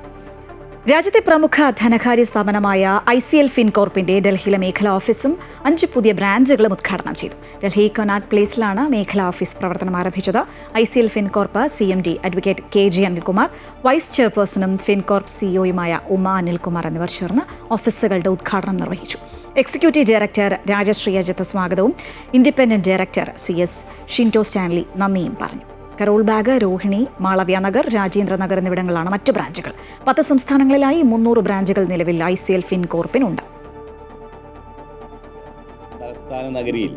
രാജ്യത്തെ പ്രമുഖ ധനകാര്യ സ്ഥാപനമായ ICL ഫിൻകോർപ്പിന്റെ ഡൽഹിയിലെ മേഖലാ ഓഫീസും 5 പുതിയ ബ്രാഞ്ചുകളും ഉദ്ഘാടനം ചെയ്തു. ഡൽഹി കൊനാട്ട് പ്ലേസിലാണ് മേഖലാ ഓഫീസ് പ്രവർത്തനം ആരംഭിച്ചത്. ICL Fincorp CMD advocate KG Anilkumar, vice ചെയർപേഴ്സണും ഫിൻകോർപ്പ് CEOയുമായ ഉമ അനിൽകുമാർ എന്നിവർ ചേർന്ന് ഓഫീസുകളുടെ ഉദ്ഘാടനം നിർവഹിച്ചു. എക്സിക്യൂട്ടീവ് ഡയറക്ടർ രാജശ്രീ അജിത്ത് സ്വാഗതവും independent director CS Shinto Stanley നന്ദിയും പറഞ്ഞു. കരോൾ ബാഗ്, രോഹിണി, മാളവ്യ നഗർ, രാജേന്ദ്ര നഗർ എന്നിവിടങ്ങളാണ് മറ്റ് ബ്രാഞ്ചുകൾ. 10 സംസ്ഥാനങ്ങളിലായി 300 ബ്രാഞ്ചുകൾ നിലവിൽ ICL ഫിൻകോർപ്പിനുണ്ട്. തലസ്ഥാന നഗരിയിൽ,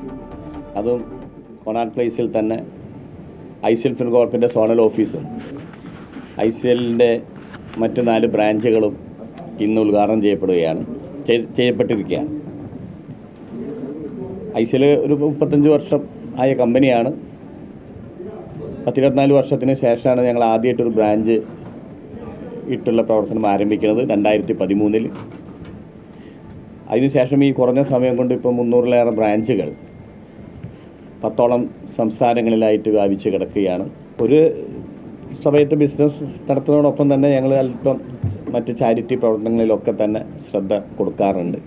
അതും കൊണാട്ട് പ്ലേസിൽ തന്നെ ICL ഫിൻകോർപ്പിൻ്റെ സോണൽ ഓഫീസും ICLൻ്റെ മറ്റ് 4 ബ്രാഞ്ചുകളും ഇന്ന് ഉദ്ഘാടനം ചെയ്യപ്പെട്ടിരിക്കുകയാണ്. ICL ഒരു 35 വർഷം ആയ കമ്പനിയാണ്. 14 വർഷത്തിന് ശേഷമാണ് ഞങ്ങൾ ആദ്യമായിട്ടൊരു ബ്രാഞ്ച് ഇട്ടുള്ള പ്രവർത്തനം ആരംഭിക്കുന്നത് 2013. അതിനുശേഷം ഈ കുറഞ്ഞ സമയം കൊണ്ട് ഇപ്പോൾ 300-ലേറെ ബ്രാഞ്ചുകൾ 10ഓളം സംസ്ഥാനങ്ങളിലായിട്ട് വ്യാപിച്ച് കിടക്കുകയാണ്. ഒരു സമയത്ത് ബിസിനസ് നടത്തുന്നതോടൊപ്പം തന്നെ ഞങ്ങൾ അല്പം മറ്റ് ചാരിറ്റി പ്രവർത്തനങ്ങളിലൊക്കെ തന്നെ ശ്രദ്ധ കൊടുക്കാറുണ്ട്.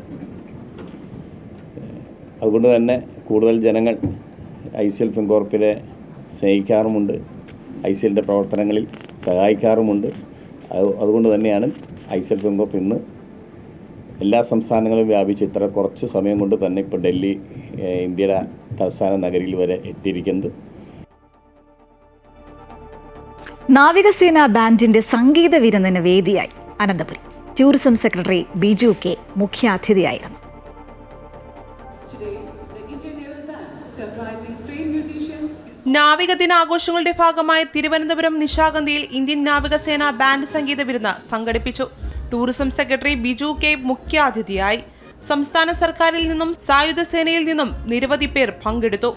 അതുകൊണ്ട് തന്നെ കൂടുതൽ ജനങ്ങൾ ICL ഫിൻകോർപ്പിലെ സ്നേഹിക്കാറുമുണ്ട്, ICLൻ്റെ പ്രവർത്തനങ്ങളിൽ സഹായിക്കാറുമുണ്ട്. അതുകൊണ്ട് തന്നെയാണ് ICL ഫിൻകോർപ്പ് ഇന്ന് എല്ലാ സംസ്ഥാനങ്ങളും വ്യാപിച്ച് ഇത്ര കുറച്ച് സമയം കൊണ്ട് തന്നെ ഇപ്പോൾ ഡൽഹി, ഇന്ത്യയുടെ തലസ്ഥാന നഗരിയിൽ വരെ എത്തിയിരിക്കുന്നത്. നാവികസേന ബാൻഡിന്റെ സംഗീത വിരുന്നിന് വേദിയായി Ananthapuri. Tourism secretary Biju K മുഖ്യാതിഥിയായിരുന്നു. നാവിക ദിനാഘോഷങ്ങളുടെ ഭാഗമായി തിരുവനന്തപുരം നിശാഗന്ധിയിൽ ഇന്ത്യൻ നാവികസേന ബാൻഡ് സംഗീത വിരുന്ന് സംഘടിപ്പിച്ചു. ടൂറിസം സെക്രട്ടറി ബിജു കെ മുഖ്യാതിഥിയായി. സംസ്ഥാന സർക്കാരിൽ നിന്നും സായുധ സേനയിൽ നിന്നും നിരവധി പേർ പങ്കെടുത്തു.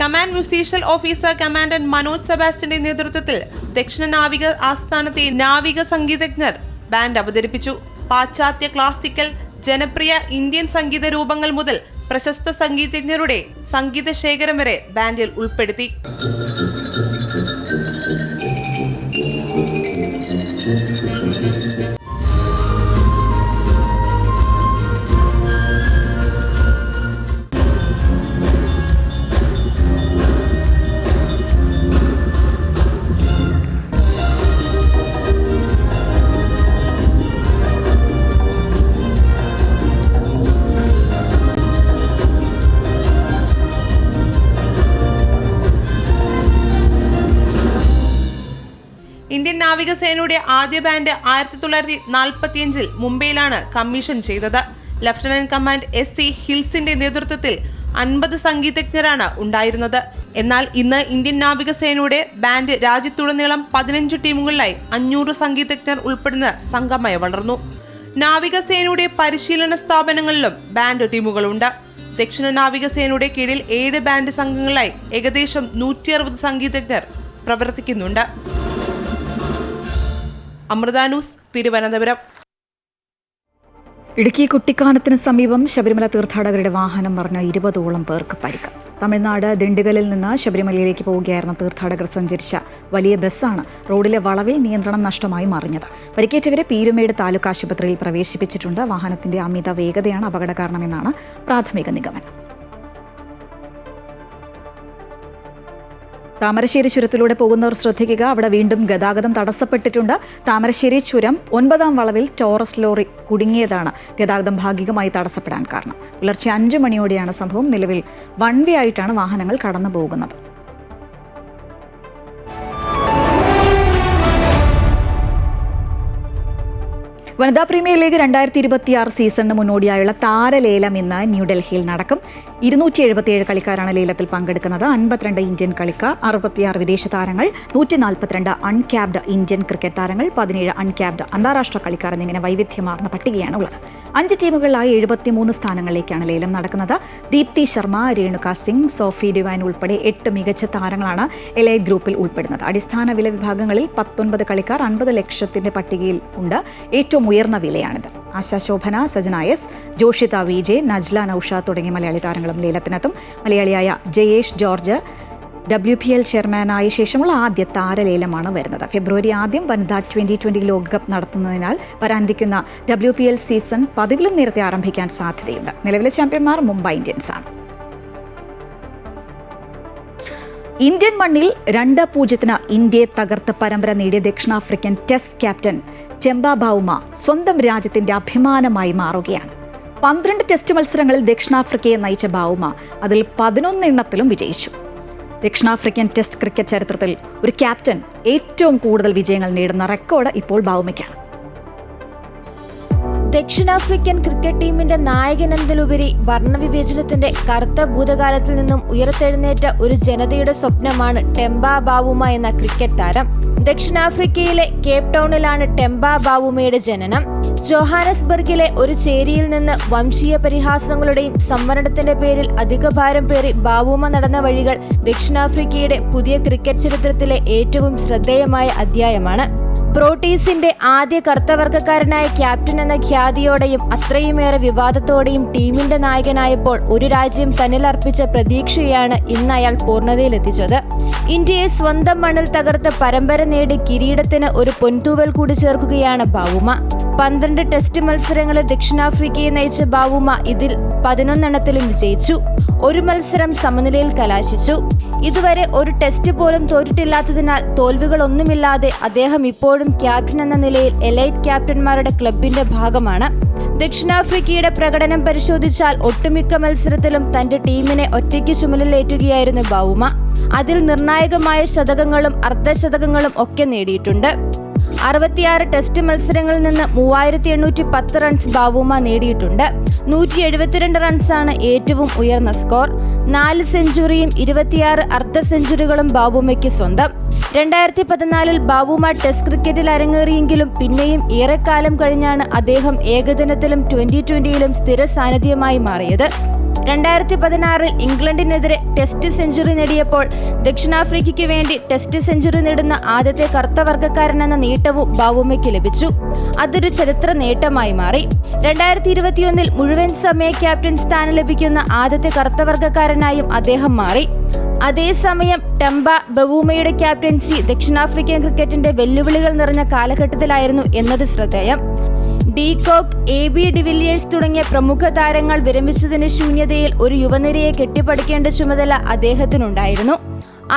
കമാൻഡ് മ്യൂസീഷ്യൽ ഓഫീസർ കമാൻഡന്റ് മനോജ് സെബാസ്റ്റ്യന്റെ നേതൃത്വത്തിൽ ദക്ഷിണ നാവിക ആസ്ഥാനത്തെ നാവിക സംഗീതജ്ഞർ ബാൻഡ് അവതരിപ്പിച്ചു. പാശ്ചാത്യ ക്ലാസിക്കൽ, ജനപ്രിയ ഇന്ത്യൻ സംഗീത രൂപങ്ങൾ മുതൽ പ്രശസ്ത സംഗീതജ്ഞരുടെ സംഗീത ശേഖരം വരെ ബാൻഡിൽ ഉൾപ്പെടുത്തി. ഇന്ത്യൻ നാവികസേനയുടെ ആദ്യ ബാൻഡ് 1945 മുംബൈയിലാണ് കമ്മീഷൻ ചെയ്തത്. ലഫ്റ്റനന്റ് കമാൻഡ് SC ഹിൽസിന്റെ നേതൃത്വത്തിൽ 50 സംഗീതജ്ഞരാണ് ഉണ്ടായിരുന്നത്. എന്നാൽ ഇന്ന് ഇന്ത്യൻ നാവികസേനയുടെ ബാൻഡ് രാജ്യത്തുടനീളം 15 ടീമുകളിലായി 500 സംഗീതജ്ഞർ ഉൾപ്പെടുന്ന സംഘമായി വളർന്നു. നാവികസേനയുടെ പരിശീലന സ്ഥാപനങ്ങളിലും ബാൻഡ് ടീമുകളുണ്ട്. ദക്ഷിണ നാവികസേനയുടെ കീഴിൽ 7 ബാൻഡ് സംഘങ്ങളിലായി ഏകദേശം 160 സംഗീതജ്ഞർ പ്രവർത്തിക്കുന്നുണ്ട്. അമൃത ന്യൂസ്, തിരുവനന്തപുരം. ഇടുക്കി കുട്ടിക്കാനത്തിന് സമീപം ശബരിമല തീർത്ഥാടകരുടെ വാഹനം മറിഞ്ഞ 20ഓളം പേർക്ക് പരിക്ക്. തമിഴ്നാട് ദിണ്ടുഗലിൽ നിന്ന് ശബരിമലയിലേക്ക് പോവുകയായിരുന്ന തീർത്ഥാടകർ സഞ്ചരിച്ച വലിയ ബസ്സാണ് റോഡിലെ വളവിൽ നിയന്ത്രണം നഷ്ടമായി മറിഞ്ഞത്. പരിക്കേറ്റവരെ പീരുമേട് താലൂക്ക് ആശുപത്രിയിൽ പ്രവേശിപ്പിച്ചിട്ടുണ്ട്. വാഹനത്തിന്റെ അമിത വേഗതയാണ് അപകട കാരണമെന്നാണ് പ്രാഥമിക നിഗമനം. താമരശ്ശേരി ചുരത്തിലൂടെ പോകുന്നവർ ശ്രദ്ധിക്കുക. അവിടെ വീണ്ടും ഗതാഗതം തടസ്സപ്പെട്ടിട്ടുണ്ട്. താമരശ്ശേരി ചുരം 9ാം വളവിൽ ടോറസ് ലോറി കുടുങ്ങിയതാണ് ഗതാഗതം ഭാഗികമായി തടസ്സപ്പെടാൻ കാരണം. പുലർച്ചെ 5 മണിയോടെയാണ് സംഭവം. നിലവിൽ വൺ വേ ആയിട്ടാണ് വാഹനങ്ങൾ കടന്നു പോകുന്നത്. വനിതാ പ്രീമിയർ ലീഗ് 2026 സീസണിന് മുന്നോടിയായുള്ള താരലേലം ഇന്ന് ന്യൂഡൽഹിയിൽ നടക്കും. 277 കളിക്കാരാണ് ലേലത്തിൽ പങ്കെടുക്കുന്നത്. 52 ഇന്ത്യൻ കളിക്കാർ, 66 വിദേശ താരങ്ങൾ, 142 അൺക്യാപ്ഡ് ഇന്ത്യൻ ക്രിക്കറ്റ് താരങ്ങൾ, 17 അൺക്യാപ്ഡ് അന്താരാഷ്ട്ര കളിക്കാർ എന്നിങ്ങനെ വൈവിധ്യമാർന്ന പട്ടികയാണ് ഉള്ളത്. 5 ടീമുകളിലായി 73 സ്ഥാനങ്ങളിലേക്കാണ് ലേലം നടക്കുന്നത്. ദീപ്തി ശർമ്മ, രേണുക സിംഗ്, സോഫി ഡിവൈൻ ഉൾപ്പെടെ 8 മികച്ച താരങ്ങളാണ് എലൈറ്റ് ഗ്രൂപ്പിൽ ഉൾപ്പെടുന്നത്. അടിസ്ഥാന വില വിഭാഗങ്ങളിൽ 19 കളിക്കാർ 50 ലക്ഷത്തിന്റെ പട്ടികയിൽ ഉണ്ട്. ഏറ്റവും ഉയർന്ന വിലയാണിത്. ആശാ ശോഭന, സജന എസ്, ജോഷിത വിജയ്, നജ്ല നൌഷാദ് തുടങ്ങിയ മലയാളി താരങ്ങളും ലേലത്തിനെത്തും. മലയാളിയായ ജയേഷ് ജോർജ് WPL ചെയർമാനായ ശേഷമുള്ള ആദ്യ താരലേലമാണ് വരുന്നത്. ഫെബ്രുവരി 1 വനിതാ 2020 ലോകകപ്പ് നടത്തുന്നതിനാൽ വരാനിരിക്കുന്ന WPL സീസൺ പതിവിലും നേരത്തെ ആരംഭിക്കാൻ സാധ്യതയുണ്ട്. നിലവിലെ ചാമ്പ്യന്മാർ മുംബൈ ഇന്ത്യൻസ് ആണ്. ഇന്ത്യൻ മണ്ണിൽ 2-0 ഇന്ത്യയെ തകർത്ത് പരമ്പര നേടിയ ദക്ഷിണാഫ്രിക്കൻ ടെസ്റ്റ് ക്യാപ്റ്റൻ ടെംബ ബൗമ സ്വന്തം രാജ്യത്തിന്റെ അഭിമാനമായി മാറുകയാണ്. 12 ടെസ്റ്റ് മത്സരങ്ങളിൽ ദക്ഷിണാഫ്രിക്കയെ നയിച്ച ബൗമ അതിൽ 11 എണ്ണത്തിലും വിജയിച്ചു. ദക്ഷിണാഫ്രിക്കൻ ടെസ്റ്റ് ക്രിക്കറ്റ് ചരിത്രത്തിൽ ഒരു ക്യാപ്റ്റൻ ഏറ്റവും കൂടുതൽ വിജയങ്ങൾ നേടുന്ന റെക്കോർഡ് ഇപ്പോൾ ബൗമയ്ക്കാണ്. ദക്ഷിണാഫ്രിക്കൻ ക്രിക്കറ്റ് ടീമിന്റെ നായകനെന്നതിലുപരി വർണ്ണവിവേചനത്തിന്റെ കറുത്ത ഭൂതകാലത്തിൽ നിന്നും ഉയർത്തെഴുന്നേറ്റ ഒരു ജനതയുടെ സ്വപ്നമാണ് ടെംബ ബാവുമ എന്ന ക്രിക്കറ്റ് താരം. ദക്ഷിണാഫ്രിക്കയിലെ കേപ്പ് ടൗണിലാണ് ടെംബ ബാവുമയുടെ ജനനം. ജോഹാനസ്ബർഗിലെ ഒരു ചേരിയിൽ നിന്ന് വംശീയ പരിഹാസങ്ങളുടെയും സംവരണത്തിന്റെ പേരിൽ അധിക ഭാരം പേറി ബാവുമ നടന്ന വഴികൾ ദക്ഷിണാഫ്രിക്കയുടെ പുതിയ ക്രിക്കറ്റ് ചരിത്രത്തിലെ ഏറ്റവും ശ്രദ്ധേയമായ അധ്യായമാണ്. പ്രോട്ടീസിന്റെ ആദ്യ കറുത്തവർഗക്കാരനായ ക്യാപ്റ്റൻ എന്ന ഖ്യാതിയോടെയും അത്രയുമേറെ വിവാദത്തോടെയും ടീമിന്റെ നായകനായപ്പോൾ ഒരു രാജ്യം തന്നിൽ അർപ്പിച്ച പ്രതീക്ഷയാണ് ഇന്ന് അയാൾ പൂർണ്ണതയിലെത്തിച്ചത്. ഇന്ത്യയെ സ്വന്തം മണ്ണിൽ തകർത്ത് പരമ്പര നേടി കിരീടത്തിന് ഒരു പൊൻതൂവൽ കൂടി ചേർക്കുകയാണ് ബാവുമ. 12 ടെസ്റ്റ് മത്സരങ്ങളിൽ ദക്ഷിണാഫ്രിക്കയെ നയിച്ച ബാവുമ ഇതിൽ 11 എണ്ണത്തിലും വിജയിച്ചു. ഒരു മത്സരം സമനിലയിൽ കലാശിച്ചു. ഇതുവരെ ഒരു ടെസ്റ്റ് പോലും തോറ്റിട്ടില്ലാത്തതിനാൽ തോൽവികളൊന്നുമില്ലാതെ അദ്ദേഹം ഇപ്പോഴും ക്യാപ്റ്റൻ എന്ന നിലയിൽ എലൈറ്റ് ക്യാപ്റ്റന്മാരുടെ ക്ലബിന്റെ ഭാഗമാണ്. ദക്ഷിണാഫ്രിക്കയുടെ പ്രകടനം പരിശോധിച്ചാൽ ഒട്ടുമിക്ക മത്സരത്തിലും തന്റെ ടീമിനെ ഒറ്റയ്ക്ക് ചുമലിലേറ്റുകയായിരുന്നു ബൗമ. അതിൽ നിർണായകമായ ശതകങ്ങളും അർദ്ധശതകങ്ങളും ഒക്കെ നേടിയിട്ടുണ്ട്. 66 ടെസ്റ്റ് മത്സരങ്ങളിൽ നിന്ന് 3810 റൺസ് ബൗമ നേടിയിട്ടുണ്ട്. 172 റൺസാണ് ഏറ്റവും ഉയർന്ന സ്കോർ. 4 സെഞ്ചുറിയും 26 അർദ്ധ സെഞ്ചുറികളും ബൗമയ്ക്ക് സ്വന്തം. 2014 ബൗമ ടെസ്റ്റ് ക്രിക്കറ്റിൽ അരങ്ങേറിയെങ്കിലും പിന്നെയും ഏറെക്കാലം കഴിഞ്ഞാണ് അദ്ദേഹം ഏകദിനത്തിലും 2020യിലും സ്ഥിര സാന്നിധ്യമായി മാറിയത്. 2016 ഇംഗ്ലണ്ടിനെതിരെ ടെസ്റ്റ് സെഞ്ചുറി നേടിയപ്പോൾ ദക്ഷിണാഫ്രിക്കയ്ക്ക് വേണ്ടി ടെസ്റ്റ് സെഞ്ചുറി നേടുന്ന ആദ്യത്തെ കറുത്തവർഗക്കാരനെന്ന നേട്ടവും ബൗമയ്ക്ക് ലഭിച്ചു. അതൊരു ചരിത്ര നേട്ടമായി മാറി. 2021 മുഴുവൻ സമയ ക്യാപ്റ്റൻ സ്ഥാനം ലഭിക്കുന്ന ആദ്യത്തെ കറുത്തവർഗക്കാരനായും അദ്ദേഹം മാറി. അതേസമയം ടെംബ ബവൂമയുടെ ക്യാപ്റ്റൻസി ദക്ഷിണാഫ്രിക്കൻ ക്രിക്കറ്റിന്റെ വെല്ലുവിളികൾ നിറഞ്ഞ കാലഘട്ടത്തിലായിരുന്നു എന്നത് ശ്രദ്ധേയം. ഡീകോക്ക്, AB ഡിവിലിയേഴ്സ് തുടങ്ങിയ പ്രമുഖ താരങ്ങൾ വിരമിച്ചതിന്റെ ശൂന്യതയിൽ ഒരു യുവനിരയെ കെട്ടിപ്പടുക്കേണ്ട ചുമതല അദ്ദേഹത്തിനുണ്ടായിരുന്നു.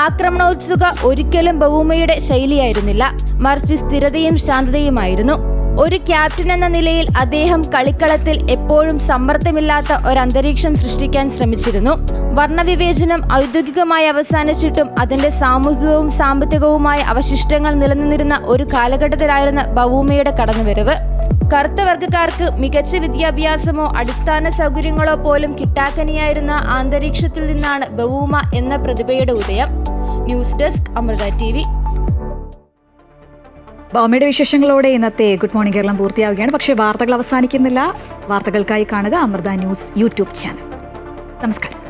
ആക്രമണോത്സുക ഒരിക്കലും ബവൂമയുടെ ശൈലിയായിരുന്നില്ല, മറിച്ച് സ്ഥിരതയും ശാന്തതയുമായിരുന്നു. ഒരു ക്യാപ്റ്റൻ എന്ന നിലയിൽ അദ്ദേഹം കളിക്കളത്തിൽ എപ്പോഴും സമ്മർദ്ദമില്ലാത്ത ഒരന്തരീക്ഷം സൃഷ്ടിക്കാൻ ശ്രമിച്ചിരുന്നു. വർണ്ണവിവേചനം ഔദ്യോഗികമായി അവസാനിച്ചിട്ടും അതിന്റെ സാമൂഹികവും സാമ്പത്തികവുമായ അവശിഷ്ടങ്ങൾ നിലനിന്നിരുന്ന ഒരു കാലഘട്ടത്തിലായിരുന്നു ബവൂമയുടെ കടന്നുവരവ്. കറുത്ത വർഗ്ഗക്കാർക്ക് മികച്ച വിദ്യാഭ്യാസമോ അടിസ്ഥാന സൗകര്യങ്ങളോ പോലും കിട്ടാക്കനിയായിരുന്ന അന്തരീക്ഷത്തിൽ നിന്നാണ് ബവൂമ എന്ന പ്രതിഭയുടെ ഉദയം. News desk, Amrita TV. ബൗമയുടെ വിശേഷങ്ങളോടെ ഇന്നത്തെ ഗുഡ് മോർണിംഗ് കേരളം പൂർത്തിയാവുകയാണ്. പക്ഷേ വാർത്തകൾ അവസാനിക്കുന്നില്ല. വാർത്തകൾക്കായി കാണുക അമൃത ന്യൂസ് യൂട്യൂബ് ചാനൽ. നമസ്കാരം.